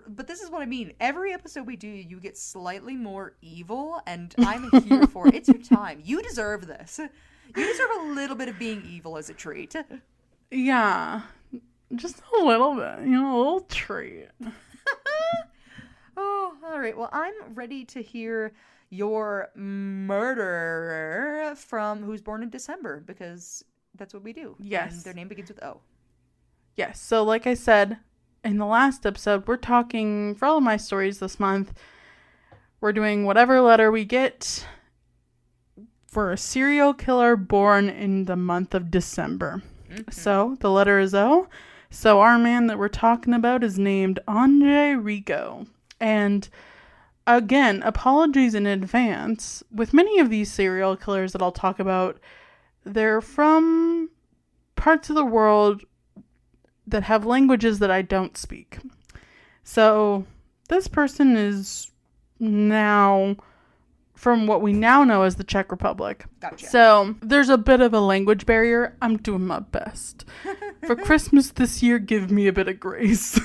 but this is what I mean. Every episode we do, you get slightly more evil, and I'm here for it. It's your time. You deserve this. You deserve a little bit of being evil as a treat. Yeah. Just a little bit. A little treat. Oh, all right. Well, I'm ready to hear your murderer from who's born in December, because that's what we do. Yes. And their name begins with O. Yes. So like I said in the last episode, we're talking, for all of my stories this month, we're doing whatever letter we get for a serial killer born in the month of December. So the letter is O. So our man that we're talking about is named Ondrej Rigo. And again, apologies in advance. With many of these serial killers that I'll talk about, they're from parts of the world that have languages that I don't speak. So this person is now from what we now know as the Czech Republic. Gotcha. So there's a bit of a language barrier. I'm doing my best. For Christmas this year, give me a bit of grace.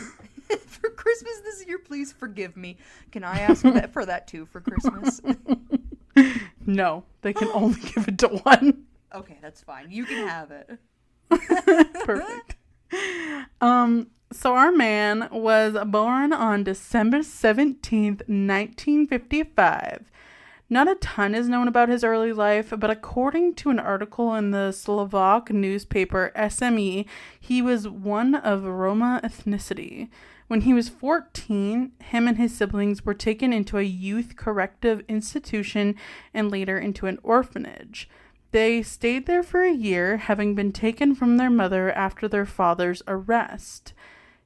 For Christmas this year, please forgive me. Can I ask for that too for Christmas? No, they can only give it to one. Okay, that's fine. You can have it. Perfect. So our man was born on December 17th, 1955. Not a ton is known about his early life, but according to an article in the Slovak newspaper SME, he was one of Roma ethnicity. When he was 14, him and his siblings were taken into a youth corrective institution and later into an orphanage. They stayed there for a year, having been taken from their mother after their father's arrest.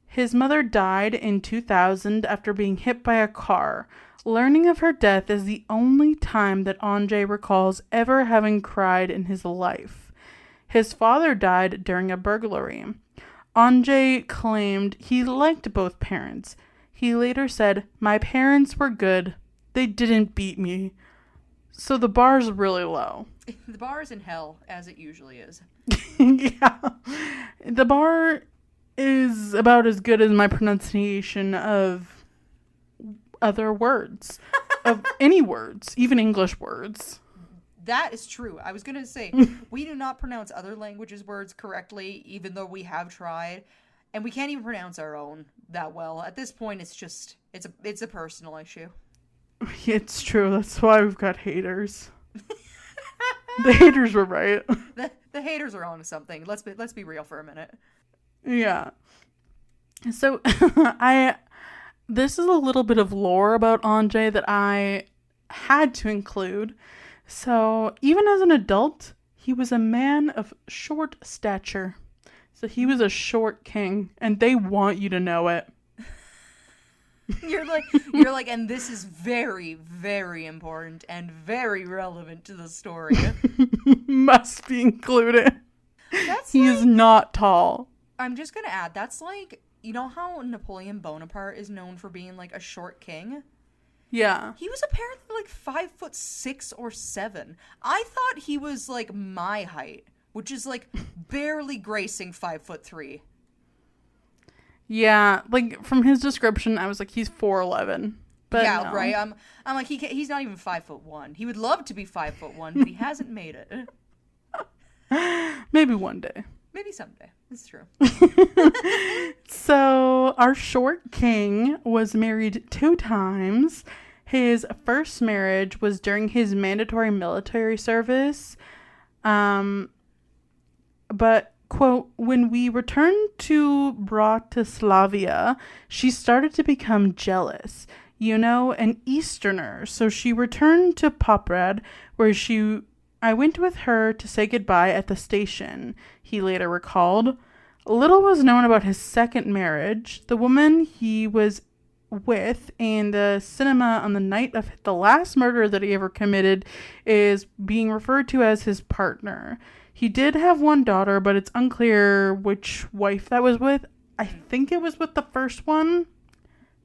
His mother died in 2000 after being hit by a car. Learning of her death is the only time that Ondrej recalls ever having cried in his life. His father died during a burglary. Ondrej claimed he liked both parents. He later said, "My parents were good. They didn't beat me." So the bar's really low. The bar is in hell, as it usually is. Yeah. The bar is about as good as my pronunciation of other words. Of any words, even English words. That is true. I was going to say, we do not pronounce other languages' words correctly, even though we have tried. And we can't even pronounce our own that well. At this point, it's a personal issue. It's true. That's why we've got haters. The haters were right. The haters are on to something. Let's be real for a minute. Yeah. So this is a little bit of lore about Ondrej that I had to include. So even as an adult, he was a man of short stature. So he was a short king, and they want you to know it. You're like, and this is very, very important and very relevant to the story. Must be included. He is not tall. I'm just gonna add, that's like, you know how Napoleon Bonaparte is known for being like a short king? Yeah. He was apparently like 5'6" or 7. I thought he was like my height, which is like barely gracing 5'3". Yeah, like from his description, I was like, he's 4'11". But yeah, no. right. I'm like, he's not even 5'1". He would love to be 5'1", but he hasn't made it. Maybe one day. Maybe someday. It's true. So our short king was married 2 times. His first marriage was during his mandatory military service. But, quote, when we returned to Bratislava, she started to become jealous. You know, an Easterner. So she returned to Poprad, where I went with her to say goodbye at the station, he later recalled. Little was known about his second marriage. The woman he was with in the cinema on the night of the last murder that he ever committed is being referred to as his partner. He did have one daughter, but it's unclear which wife that was with. I think it was with the first one,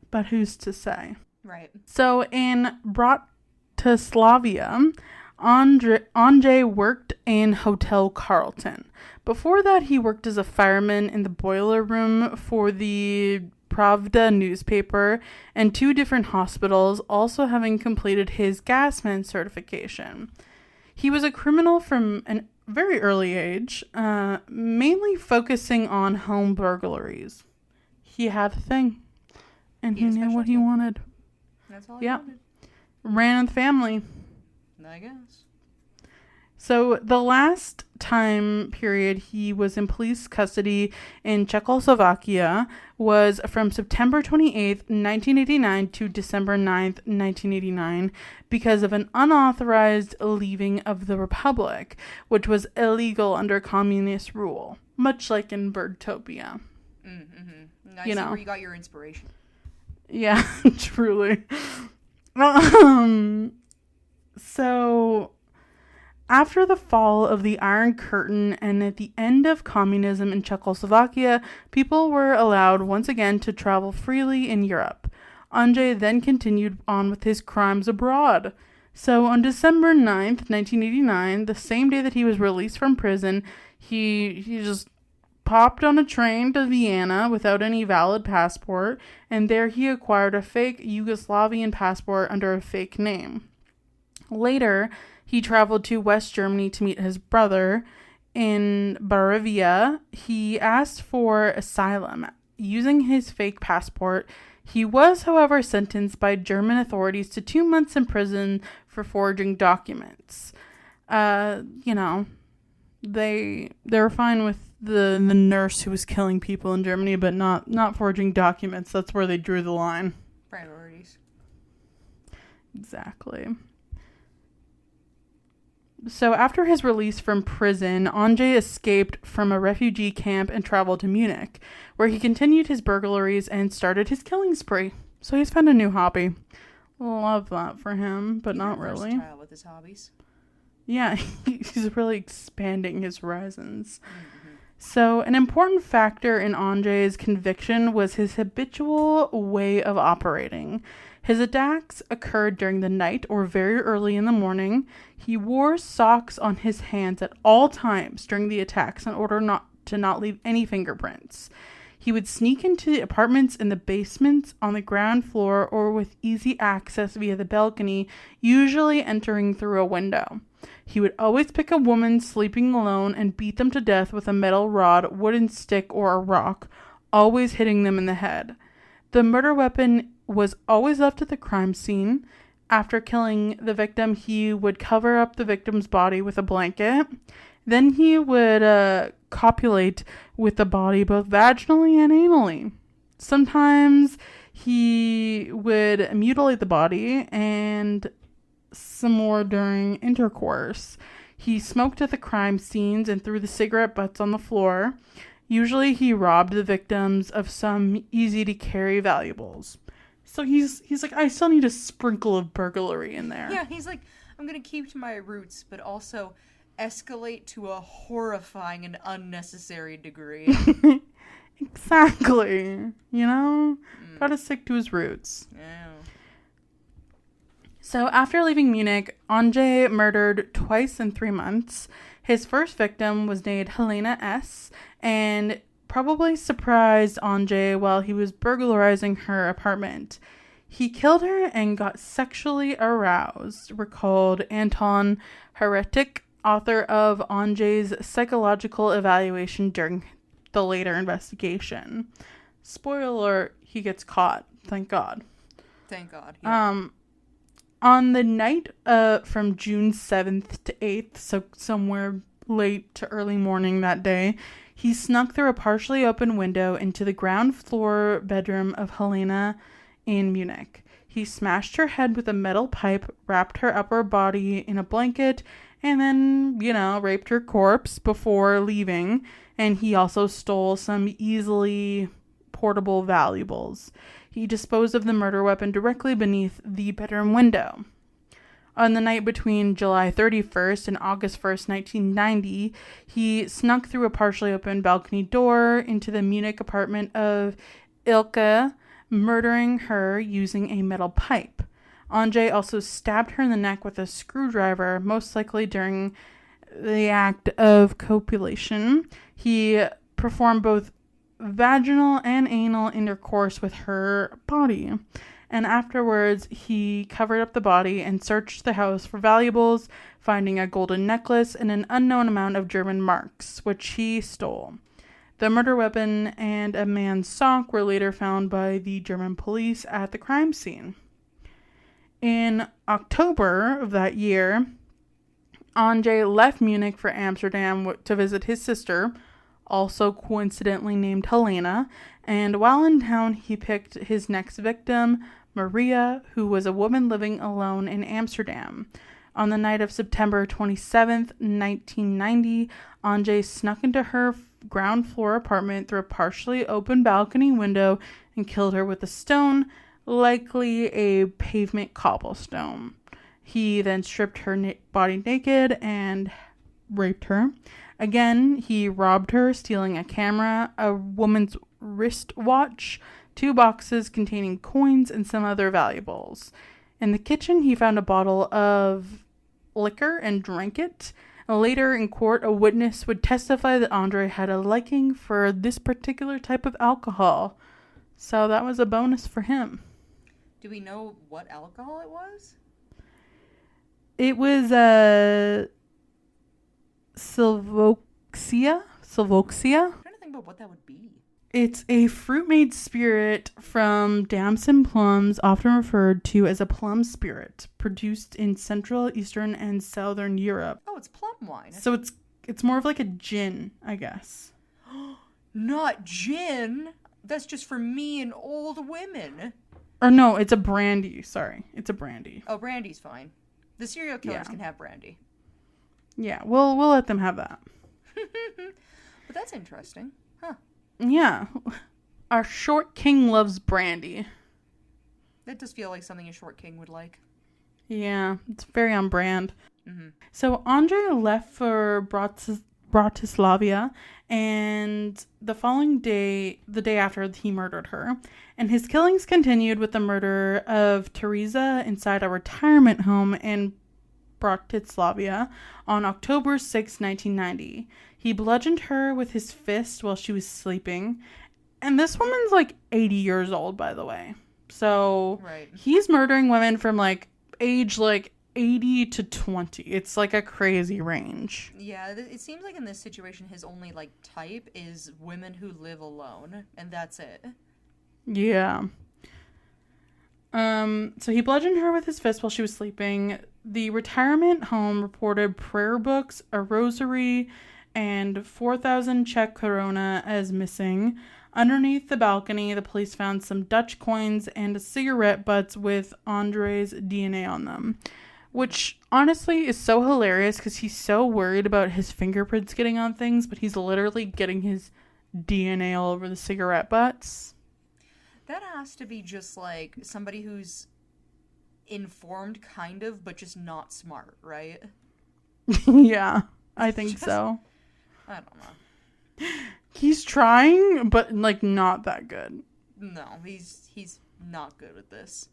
but who's to say? Right. So in Bratislava, Ondrej worked in Hotel Carlton. Before that, he worked as a fireman in the boiler room for the Pravda newspaper and 2 different hospitals, also having completed his gasman certification. He was a criminal from a very early age, mainly focusing on home burglaries. He had a thing, and he knew what he wanted. That's all he wanted. Ran in the family. I guess. So the last time period he was in police custody in Czechoslovakia was from September 28th, 1989 to December 9th, 1989 because of an unauthorized leaving of the Republic, which was illegal under communist rule, much like in Birdtopia. Mm-hmm. I see where you got your inspiration. Yeah, truly. So after the fall of the Iron Curtain and at the end of communism in Czechoslovakia, people were allowed once again to travel freely in Europe. Ondrej then continued on with his crimes abroad. So on December 9th, 1989, the same day that he was released from prison, he just popped on a train to Vienna without any valid passport, and there he acquired a fake Yugoslavian passport under a fake name. Later, he traveled to West Germany to meet his brother. In Bavaria, he asked for asylum using his fake passport. He was, however, sentenced by German authorities to 2 months in prison for forging documents. They were fine with the nurse who was killing people in Germany, but not forging documents. That's where they drew the line. Priorities. Exactly. So after his release from prison, Ondrej escaped from a refugee camp and traveled to Munich, where he continued his burglaries and started his killing spree. So he's found a new hobby. Love that for him, but not really. Versatile with his hobbies. Yeah, he's really expanding his horizons. Mm-hmm. So an important factor in Ondrej's conviction was his habitual way of operating. His attacks occurred during the night or very early in the morning. He wore socks on his hands at all times during the attacks in order not to leave any fingerprints. He would sneak into the apartments in the basements, on the ground floor, or with easy access via the balcony, usually entering through a window. He would always pick a woman sleeping alone and beat them to death with a metal rod, wooden stick, or a rock, always hitting them in the head. The murder weapon was always left at the crime scene. After killing the victim, he would cover up the victim's body with a blanket. Then he would copulate with the body both vaginally and anally. Sometimes he would mutilate the body and some more during intercourse. He smoked at the crime scenes and threw the cigarette butts on the floor. Usually he robbed the victims of some easy-to-carry valuables. So he's like, I still need a sprinkle of burglary in there. Yeah, he's like, I'm going to keep to my roots, but also escalate to a horrifying and unnecessary degree. Exactly. Gotta stick to his roots. Yeah. So after leaving Munich, Ondrej murdered twice in 3 months. His first victim was named Helena S., and probably surprised Ondrej while he was burglarizing her apartment. He killed her and got sexually aroused, recalled Anton Heretic, author of Ondrej's psychological evaluation during the later investigation. Spoiler alert, he gets caught. Thank God. Thank God. Yeah. On the night from June 7th to 8th, so somewhere late to early morning that day, he snuck through a partially open window into the ground floor bedroom of Helena in Munich. He smashed her head with a metal pipe, wrapped her upper body in a blanket, and then, raped her corpse before leaving. And he also stole some easily portable valuables. He disposed of the murder weapon directly beneath the bedroom window. On the night between July 31st and August 1st, 1990, he snuck through a partially open balcony door into the Munich apartment of Ilke, murdering her using a metal pipe. Ondrej also stabbed her in the neck with a screwdriver, most likely during the act of copulation. He performed both vaginal and anal intercourse with her body. And afterwards, he covered up the body and searched the house for valuables, finding a golden necklace and an unknown amount of German marks, which he stole. The murder weapon and a man's sock were later found by the German police at the crime scene. In October of that year, Ondrej left Munich for Amsterdam to visit his sister, also coincidentally named Helena, and while in town he picked his next victim, Maria, who was a woman living alone in Amsterdam. On the night of September 27th, 1990, Ondrej snuck into her ground floor apartment through a partially open balcony window and killed her with a stone, likely a pavement cobblestone. He then stripped her body naked and raped her. Again, he robbed her, stealing a camera, a woman's wristwatch, 2 boxes containing coins, and some other valuables. In the kitchen, he found a bottle of liquor and drank it. Later in court, a witness would testify that Ondrej had a liking for this particular type of alcohol. So that was a bonus for him. Do we know what alcohol it was? It was a Silvoxia? I'm trying to think about what that would be. It's a fruit-made spirit from damson plums, often referred to as a plum spirit, produced in Central, Eastern, and Southern Europe. Oh, it's plum wine. So it's more of like a gin, I guess. Not gin. That's just for me and old women. Or no, it's a brandy. Sorry, it's a brandy. Oh, brandy's fine. The serial killers can have brandy. Yeah, we'll let them have that. But that's interesting. Huh. Yeah. Our short king loves brandy. That does feel like something a short king would like. Yeah, it's very on brand. Mm-hmm. So Ondrej left for Bratislava, and the following day, the day after, he murdered her. And his killings continued with the murder of Teresa inside a retirement home in Bratislava on October 6, 1990. He bludgeoned her with his fist while she was sleeping. And this woman's like 80 years old, by the way. So right. He's murdering women from like age like 80 to 20. It's like a crazy range. Yeah, it seems like in this situation his only like type is women who live alone, and that's it. Yeah. So he bludgeoned her with his fist while she was sleeping. The retirement home reported prayer books, a rosary, and 4,000 Czech koruna as missing. Underneath the balcony, the police found some Dutch coins and cigarette butts with Ondrej's DNA on them. Which, honestly, is so hilarious because he's so worried about his fingerprints getting on things, but he's literally getting his DNA all over the cigarette butts. That has to be just, like, somebody who's informed, kind of, but just not smart, right? Yeah, I think so. I don't know. He's trying, but, like, not that good. No, he's not good at this.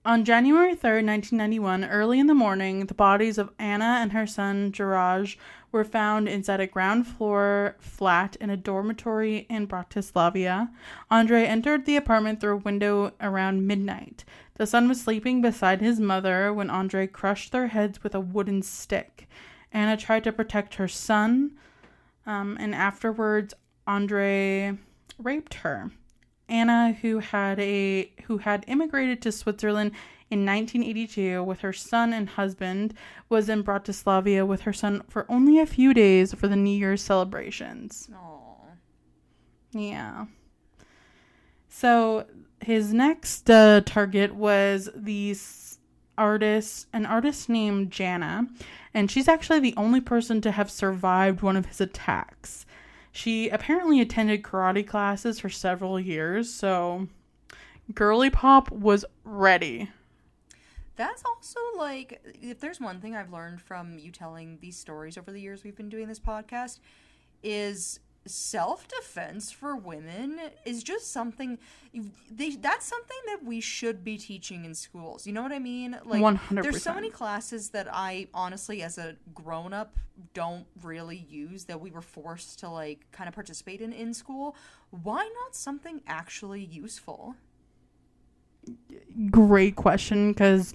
On January 3rd, 1991, early in the morning, the bodies of Anna and her son, Jaraj, were found inside a ground floor flat in a dormitory in Bratislava. Ondrej entered the apartment through a window around midnight. The son was sleeping beside his mother when Ondrej crushed their heads with a wooden stick. Anna tried to protect her son, and afterwards, Ondrej raped her. Anna, who had immigrated to Switzerland in 1982 with her son and husband, was in Bratislava with her son for only a few days for the New Year's celebrations. Aww. Yeah. So his next target was an artist named Jana, and she's actually the only person to have survived one of his attacks. She apparently attended karate classes for several years, so Girly Pop was ready. That's also, like, if there's one thing I've learned from you telling these stories over the years we've been doing this podcast, is self-defense for women is just something, that's something that we should be teaching in schools. You know what I mean? Like, 100%. There's so many classes that I, honestly, as a grown-up, don't really use that we were forced to, like, kind of participate in school. Why not something actually useful? Great question, because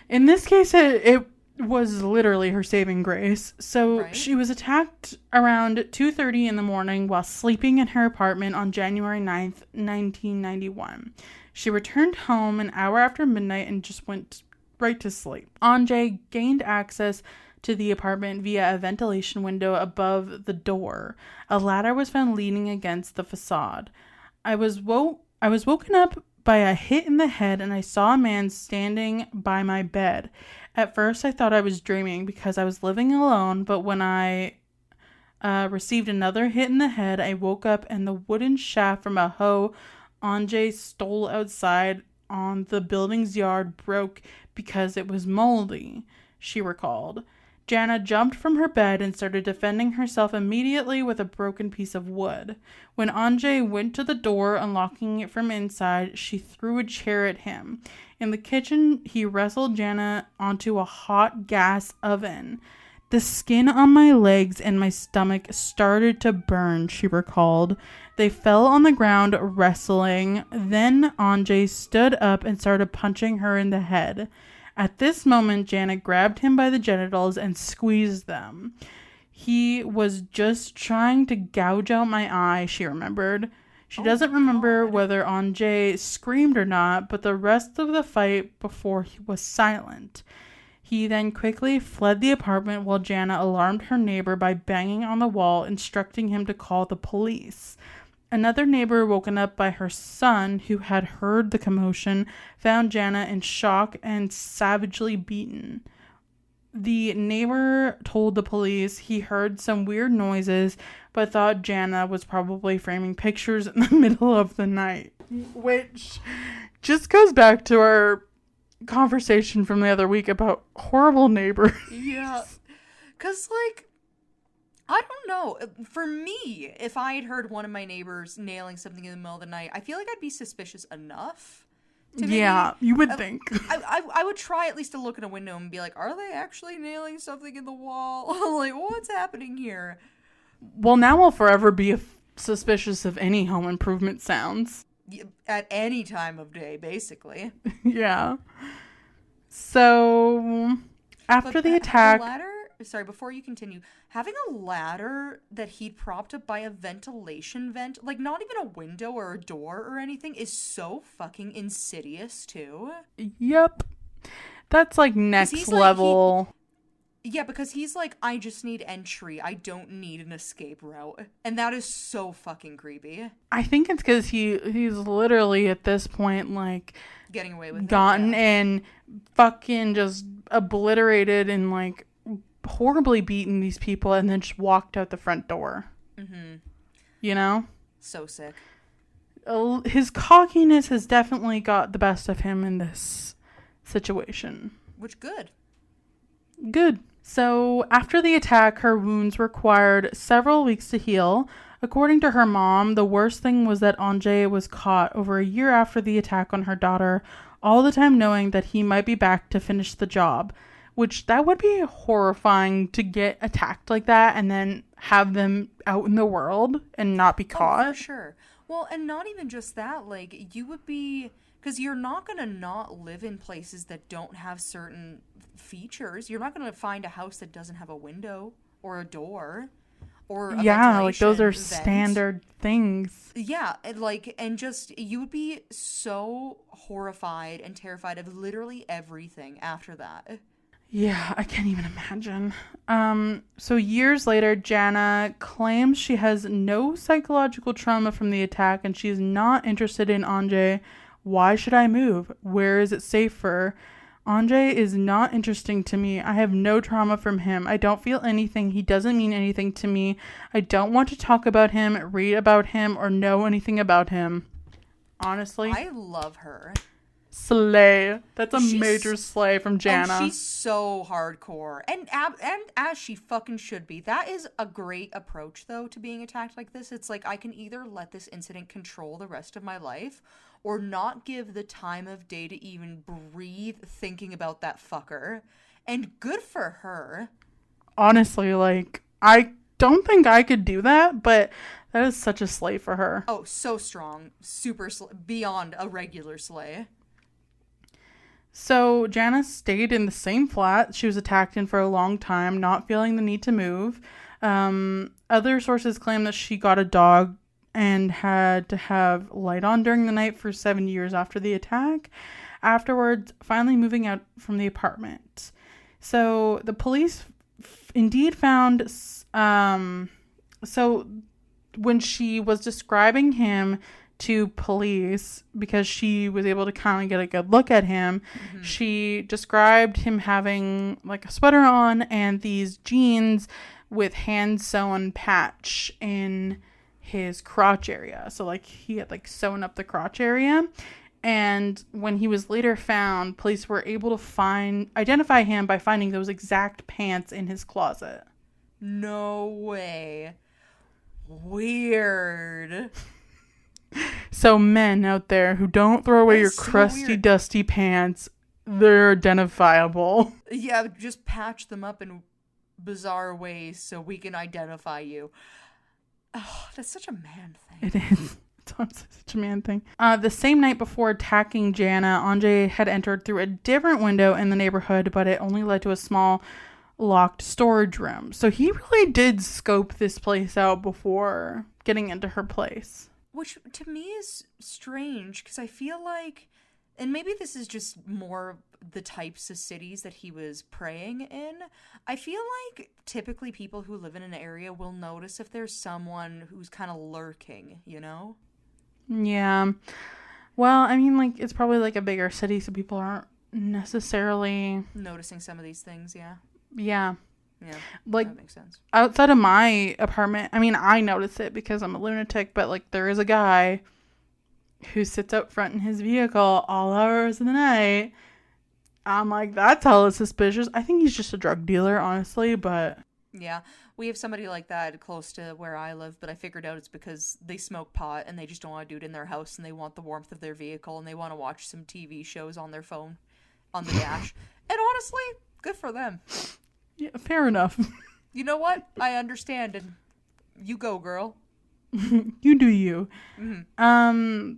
in this case, it was literally her saving grace. So right? She was attacked around 2:30 in the morning while sleeping in her apartment on January 9th, 1991. She returned home an hour after midnight and just went right to sleep. Ondrej gained access to the apartment via a ventilation window above the door. A ladder was found leaning against the facade. I was woken up by a hit in the head, and I saw a man standing by my bed. At first, I thought I was dreaming because I was living alone, but when I received another hit in the head, I woke up and the wooden shaft from a hoe Ondrej stole outside on the building's yard broke because it was moldy, she recalled. Jana jumped from her bed and started defending herself immediately with a broken piece of wood. When Ondrej went to the door, unlocking it from inside, she threw a chair at him. In the kitchen, he wrestled Jana onto a hot gas oven. The skin on my legs and my stomach started to burn, she recalled. They fell on the ground, wrestling. Then Ondrej stood up and started punching her in the head. At this moment, Janet grabbed him by the genitals and squeezed them. He was just trying to gouge out my eye, she remembered. She doesn't remember whether Ondrej screamed or not, but the rest of the fight before he was silent. He then quickly fled the apartment while Jana alarmed her neighbor by banging on the wall, instructing him to call the police. Another neighbor, woken up by her son, who had heard the commotion, found Jana in shock and savagely beaten. The neighbor told the police he heard some weird noises, but thought Jana was probably framing pictures in the middle of the night. Which just goes back to our conversation from the other week about horrible neighbors. Yeah. Because, like, I don't know. For me, if I had heard one of my neighbors nailing something in the middle of the night, I feel like I'd be suspicious enough. Yeah, you would think. I would try at least to look in a window and be like, are they actually nailing something in the wall? Like, what's happening here? Well, now I'll forever be suspicious of any home improvement sounds. At any time of day, basically. Yeah. So, after the attack... Sorry, before you continue, having a ladder that he'd propped up by a ventilation vent, like not even a window or a door or anything, is so fucking insidious too. Yep. That's like next level. Yeah, because he's like, I just need entry. I don't need an escape route. And that is so fucking creepy. I think it's because he's literally at this point like getting away with gotten and fucking just obliterated and like horribly beaten these people and then just walked out the front door. Mm-hmm. You know? So sick. His cockiness has definitely got the best of him in this situation. Which, good. Good. So, after the attack, her wounds required several weeks to heal. According to her mom, the worst thing was that Ondrej was caught over a year after the attack on her daughter, all the time knowing that he might be back to finish the job. Which, that would be horrifying to get attacked like that and then have them out in the world and not be caught. Oh, for sure. Well, and not even just that, like, you would be... Because you're not going to not live in places that don't have certain features. You're not going to find a house that doesn't have a window or a door or a yeah, like those are vent. standard things. Yeah, and just you would be so horrified and terrified of literally everything after that. Yeah, I can't even imagine. So years later, Jana claims she has no psychological trauma from the attack and she's not interested in Ondrej. Why should I move? Where is it safer? Ondrej is not interesting to me. I have no trauma from him. I don't feel anything. He doesn't mean anything to me. I don't want to talk about him, read about him, or know anything about him. Honestly. I love her. Slay. That's a major slay from Jana. Oh, she's so hardcore. And as she fucking should be. That is a great approach, though, to being attacked like this. It's like, I can either let this incident control the rest of my life or not give the time of day to even breathe thinking about that fucker. And good for her. Honestly, like, I don't think I could do that, but that is such a slay for her. Oh, so strong. Super beyond a regular slay. So Jana stayed in the same flat she was attacked in for a long time, not feeling the need to move. Other sources claim that she got a dog and had to have light on during the night for 7 years after the attack. afterwards finally moving out from the apartment. So the police indeed found, so when she was describing him to police, because she was able to kind of get a good look at him, she described him having like a sweater on and these jeans with hand sewn patch in his crotch area. So like he had like sewn up the crotch area. And when he was later found, police were able to identify him by finding those exact pants in his closet. No way. Weird. So men out there who don't throw away your so crusty, weird. dusty pants, they're identifiable. Yeah, just patch them up in bizarre ways so we can identify you. Oh, that's such a man thing. It is. It's honestly such a man thing. The same night before attacking Jana, Ondrej had entered through a different window in the neighborhood, but it only led to a small locked storage room. So he really did scope this place out before getting into her place. Which to me is strange, because I feel like, and maybe this is just more the types of cities that he was preying in, I feel like typically people who live in an area will notice if there's someone who's kind of lurking, you know? Yeah. Well, I mean, like, it's probably like a bigger city, so people aren't necessarily noticing some of these things, yeah. Yeah. Yeah, like, that makes sense. Outside of my apartment, I mean, I notice it because I'm a lunatic, but like there is a guy who sits out front in his vehicle all hours of the night. I'm like, that's hella suspicious. I think he's just a drug dealer, honestly, but... Yeah, we have somebody like that close to where I live, but I figured out it's because they smoke pot and they just don't want to do it in their house and they want the warmth of their vehicle and they want to watch some TV shows on their phone, on the dash. And honestly, good for them. Yeah, fair enough. You know what? I understand, and you go, girl. You do you. Mm-hmm.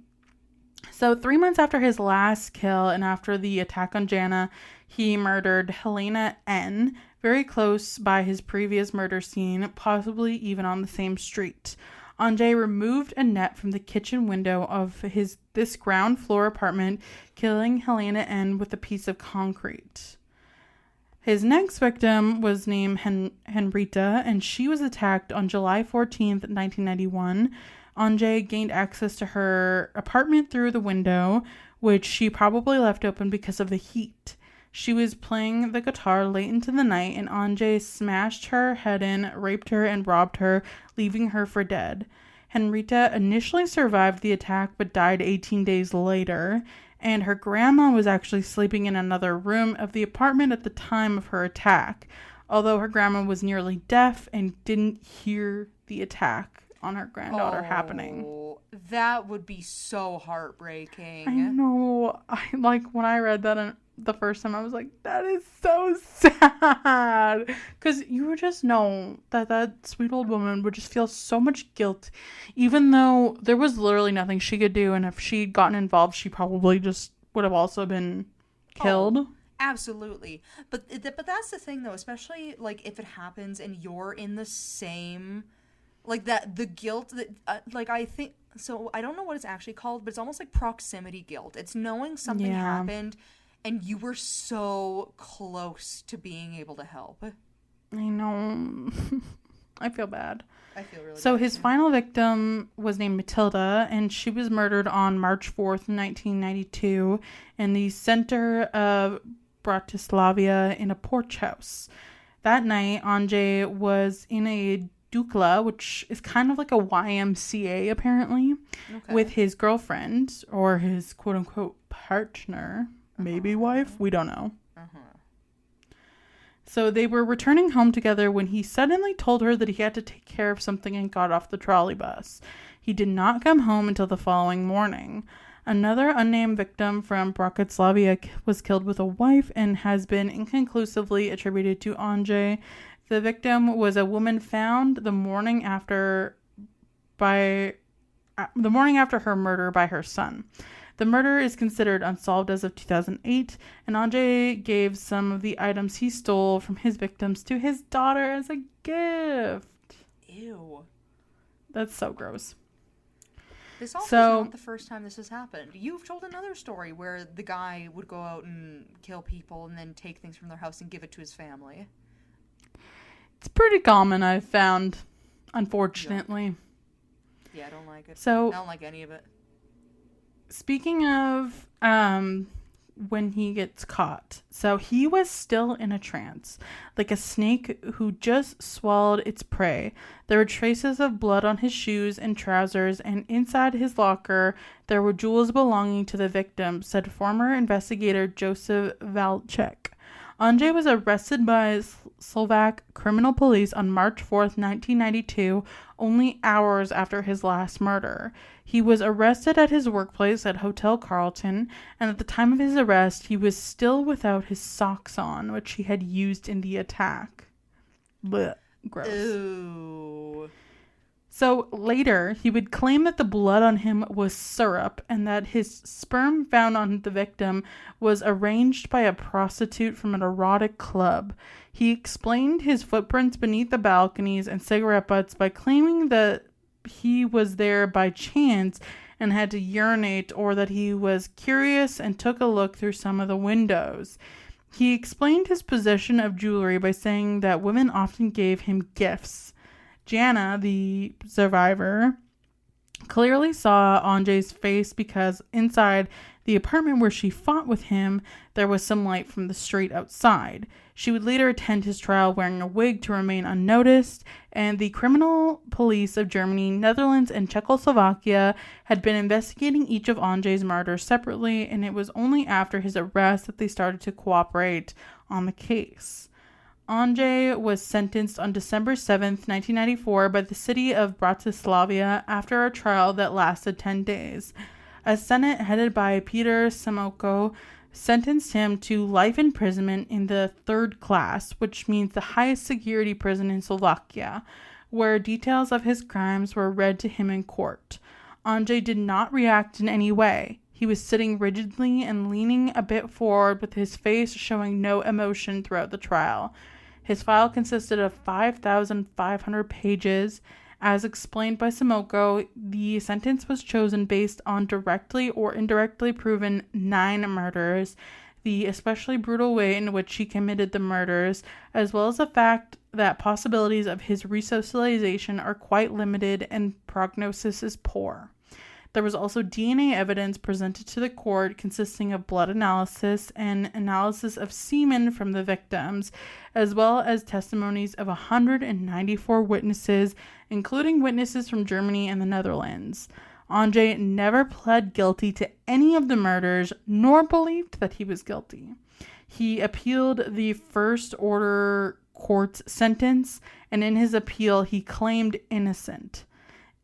So 3 months after his last kill and after the attack on Jana, he murdered Helena N. very close by his previous murder scene, possibly even on the same street. Ondrej removed a net from the kitchen window of this ground floor apartment, killing Helena N. with a piece of concrete. His next victim was named Henrietta, and she was attacked on July 14th, 1991. Ondrej gained access to her apartment through the window, which she probably left open because of the heat. She was playing the guitar late into the night, and Ondrej smashed her head in, raped her, and robbed her, leaving her for dead. Henrietta initially survived the attack, but died 18 days later. And her grandma was actually sleeping in another room of the apartment at the time of her attack, although her grandma was nearly deaf and didn't hear the attack on her granddaughter happening. That would be so heartbreaking. I know. When I read that the first time, I was like, that is so sad. Because you would just know that sweet old woman would just feel so much guilt, even though there was literally nothing she could do. And if she'd gotten involved, she probably just would have also been killed. Oh, absolutely. But that's the thing, though, especially like if it happens and you're in the same, like that, the guilt that, I think, so I don't know what it's actually called, but it's almost like proximity guilt. It's knowing something happened and you were so close to being able to help. I know. I feel bad. I feel really bad. So his final victim was named Matilda, and she was murdered on March 4th, 1992 in the center of Bratislava in a porch house. That night, Ondrej was in a Dukla, which is kind of like a YMCA, apparently, with his girlfriend, or his quote-unquote partner. Maybe wife? We don't know. So they were returning home together when he suddenly told her that he had to take care of something and got off the trolley bus. He did not come home until the following morning. Another unnamed victim from Bratislava was killed with a wife and has been inconclusively attributed to Ondrej. The victim was a woman found the morning after her murder by her son. The murder is considered unsolved as of 2008, and Ondrej gave some of the items he stole from his victims to his daughter as a gift. Ew. That's so gross. This also So- is not the first time this has happened. You've told another story where the guy would go out and kill people and then take things from their house and give it to his family. It's pretty common, I've found, unfortunately. Yeah, I don't like it. So, I don't like any of it. speaking of when he gets caught, so he was still in a trance, like a snake who just swallowed its prey. There were traces of blood on his shoes and trousers, and inside his locker there were jewels belonging to the victim, said former investigator Joseph Valchek. Ondrej was arrested by Slovak criminal police on March 4th, 1992, only hours after his last murder. He was arrested at his workplace at Hotel Carlton, and at the time of his arrest, he was still without his socks on, which he had used in the attack. Blech, gross. Ooh. So later, he would claim that the blood on him was syrup and that his sperm found on the victim was arranged by a prostitute from an erotic club. He explained his footprints beneath the balconies and cigarette butts by claiming that he was there by chance and had to urinate, or that he was curious and took a look through some of the windows. He explained his possession of jewelry by saying that women often gave him gifts. Jana, the survivor, clearly saw Ondrej's face because inside the apartment where she fought with him, there was some light from the street outside. She would later attend his trial wearing a wig to remain unnoticed, and the criminal police of Germany, Netherlands, and Czechoslovakia had been investigating each of Ondrej's murders separately, and it was only after his arrest that they started to cooperate on the case. Ondrej was sentenced on December 7th, 1994 by the city of Bratislava after a trial that lasted 10 days. A senate headed by Peter Samoko sentenced him to life imprisonment in the third class, which means the highest security prison in Slovakia, where details of his crimes were read to him in court. Ondrej did not react in any way. He was sitting rigidly and leaning a bit forward with his face showing no emotion throughout the trial. His file consisted of 5,500 pages. As explained by Samoko, the sentence was chosen based on directly or indirectly proven 9 murders, the especially brutal way in which he committed the murders, as well as the fact that possibilities of his resocialization are quite limited and prognosis is poor. There was also DNA evidence presented to the court consisting of blood analysis and analysis of semen from the victims, as well as testimonies of 194 witnesses, including witnesses from Germany and the Netherlands. Ondrej never pled guilty to any of the murders, nor believed that he was guilty. He appealed the first order court's sentence, and in his appeal he claimed innocent,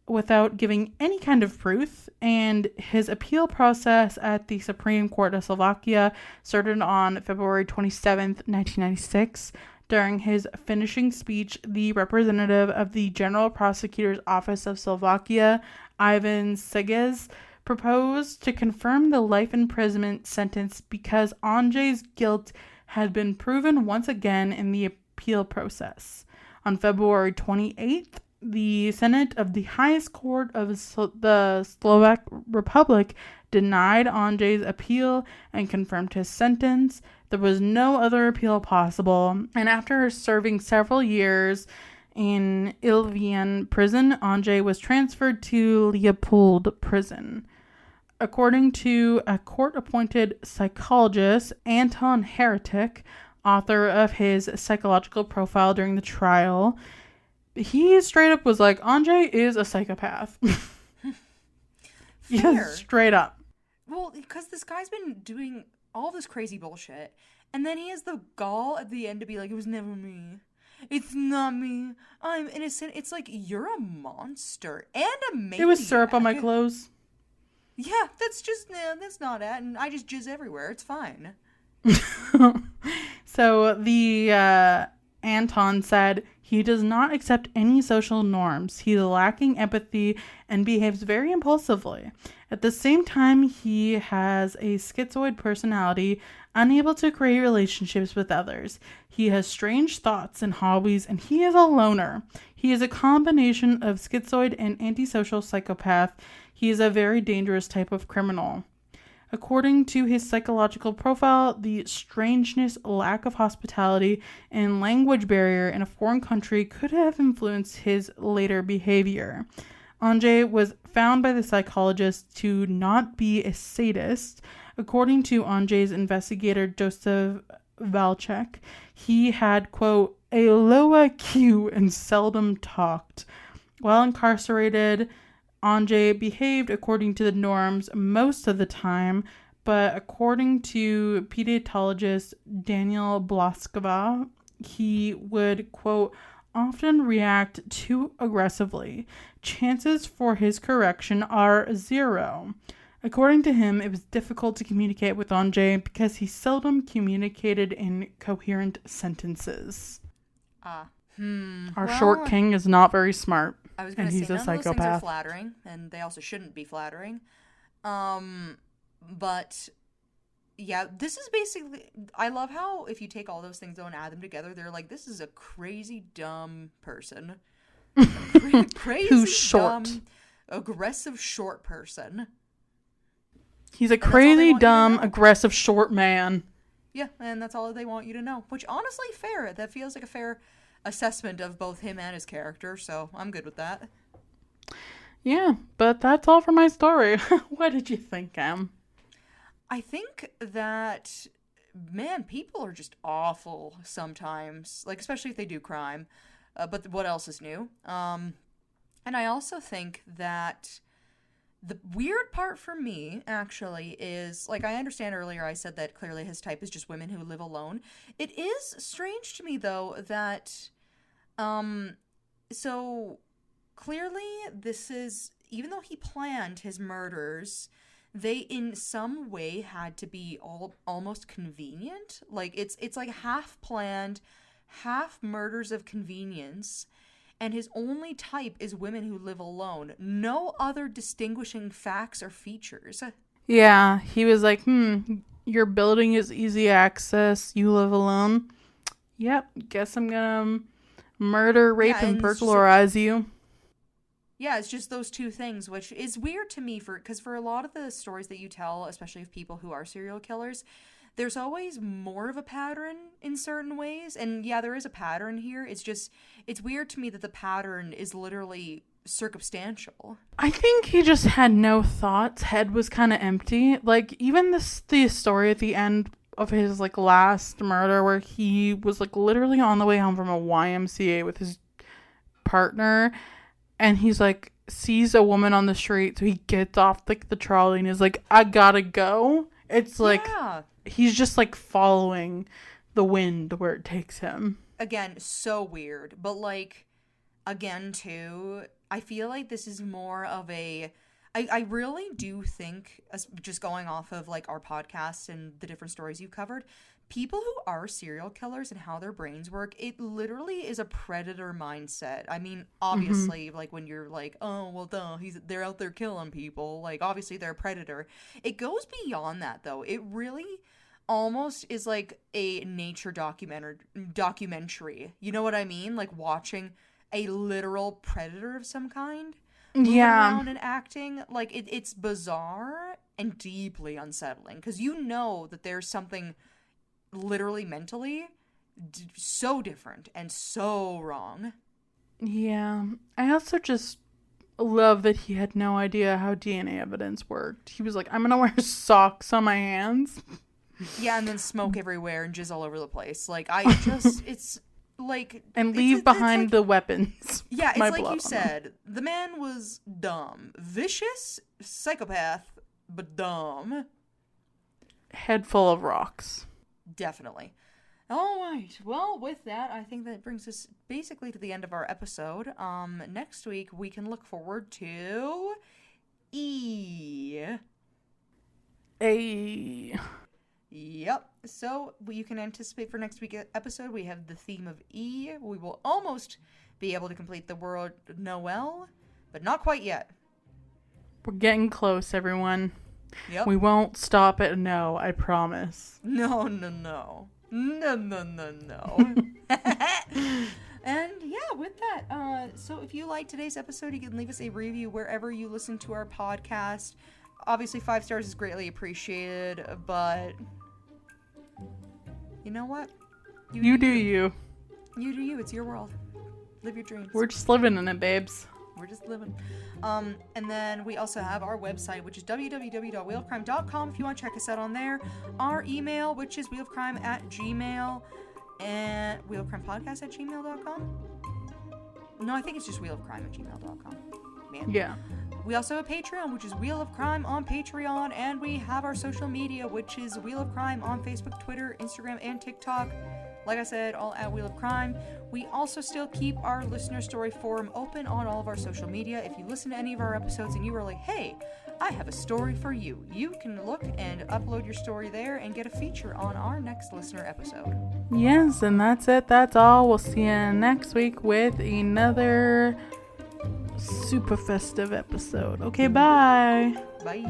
without giving any kind of proof, and his appeal process at the Supreme Court of Slovakia started on February 27th, 1996. During his finishing speech, the representative of the General Prosecutor's Office of Slovakia, Ivan Seges, proposed to confirm the life imprisonment sentence because Ondrej's guilt had been proven once again in the appeal process. On February 28th, the Senate of the highest court of the Slovak Republic denied Ondrej's appeal and confirmed his sentence. There was no other appeal possible, and after serving several years in Ilvian prison, Ondrej was transferred to Leopold prison. According to a court-appointed psychologist, Anton Heretic, author of his psychological profile during the trial, he straight up was like, Ondrej is a psychopath. Yeah, straight up. Well, because this guy's been doing all this crazy bullshit, and then he has the gall at the end to be like, it was never me. It's not me. I'm innocent. It's like, you're a monster and a maniac. It was syrup on my clothes. Yeah, that's not it. And I just jizz everywhere. It's fine. So the Anton said He does not accept any social norms. He's lacking empathy and behaves very impulsively. At the same time, he has a schizoid personality, unable to create relationships with others. He has strange thoughts and hobbies, and he is a loner. He is a combination of schizoid and antisocial psychopath. He is a very dangerous type of criminal. According to his psychological profile, the strangeness, lack of hospitality, and language barrier in a foreign country could have influenced his later behavior. Ondrej was found by the psychologist to not be a sadist. According to Ondrej's investigator, Joseph Valchek, he had, quote, a low IQ and seldom talked. While incarcerated, Ondrej behaved according to the norms most of the time, but according to pediatrologist Daniel Blaskova, he would, quote, often react too aggressively. Chances for his correction are 0. According to him, it was difficult to communicate with Ondrej because he seldom communicated in coherent sentences. Our short king is not very smart. I was going to say, none of those things are flattering, and they also shouldn't be flattering. But, yeah, this is basically... I love how, if you take all those things, though, and add them together, they're like, this is a crazy, dumb person. Crazy, who's short. Dumb, aggressive, short person. He's a crazy, dumb, aggressive, short man. Yeah, and that's all they want you to know. Which, honestly, fair. That feels like a fair assessment of both him and his character, so I'm good with that. Yeah, but that's all for my story. What did you think, Em? I think that, man, people are just awful sometimes, like, especially if they do crime. But what else is new? And I also think that the weird part for me, actually, is, like, I understand earlier I said that clearly his type is just women who live alone. It is strange to me, though, that, so clearly this is, even though he planned his murders, they in some way had to be almost convenient. Like, it's like half planned, half murders of convenience. And his only type is women who live alone. No other distinguishing facts or features. Yeah, he was like, your building is easy access, you live alone. Yep, guess I'm gonna murder, rape, and burglarize you. Yeah, it's just those two things, which is weird to me because for a lot of the stories that you tell, especially of people who are serial killers, there's always more of a pattern in certain ways. And yeah, there is a pattern here. It's weird to me that the pattern is literally circumstantial. I think he just had no thoughts. Head was kind of empty. Like, even the story at the end of his, like, last murder where he was, like, literally on the way home from a YMCA with his partner. And he's, like, sees a woman on the street. So he gets off, like, the trolley and is like, I gotta go. It's like... Yeah. He's just, like, following the wind where it takes him. Again, so weird. But, like, again, too, I feel like this is more of a... I really do think, just going off of, like, our podcast and the different stories you've covered, people who are serial killers and how their brains work, it literally is a predator mindset. I mean, obviously, like, when you're like, oh, well, duh, they're out there killing people. Like, obviously, they're a predator. It goes beyond that, though. It really... almost is like a nature documentary. You know what I mean? Like watching a literal predator of some kind moving around and acting. Like it's bizarre and deeply unsettling because you know that there's something literally mentally so different and so wrong. Yeah. I also just love that he had no idea how DNA evidence worked. He was like, I'm gonna wear socks on my hands. Yeah, and then smoke everywhere and jizz all over the place. Like, it's like... And leave behind like, the weapons. Yeah, it's like you said. The man was dumb. Vicious, psychopath, but dumb. Head full of rocks. Definitely. All right. Well, with that, I think that brings us basically to the end of our episode. Next week, we can look forward to... Yep. So you can anticipate for next week's episode, we have the theme of E. We will almost be able to complete the word Noel, but not quite yet. We're getting close, everyone. Yep. We won't stop at no, I promise. No. No. And yeah, with that, so if you like today's episode, you can leave us a review wherever you listen to our podcast. Obviously, 5 stars is greatly appreciated, but you know what? You do you. You do you. It's your world. Live your dreams. We're just living in it, babes. We're just living. And then we also have our website, which is www.wheelofcrime.com if you want to check us out on there. Our email, which is wheelofcrime@gmail.com and wheelofcrimepodcast@gmail.com. No, I think it's just wheelofcrime@gmail.com. Man. Yeah. We also have a Patreon, which is Wheel of Crime on Patreon, and we have our social media, which is Wheel of Crime on Facebook, Twitter, Instagram, and TikTok. Like I said, all at Wheel of Crime. We also still keep our listener story forum open on all of our social media. If you listen to any of our episodes and you are like, hey, I have a story for you, you can look and upload your story there and get a feature on our next listener episode. Yes, and that's it. That's all. We'll see you next week with another super festive episode. Okay, bye. Bye.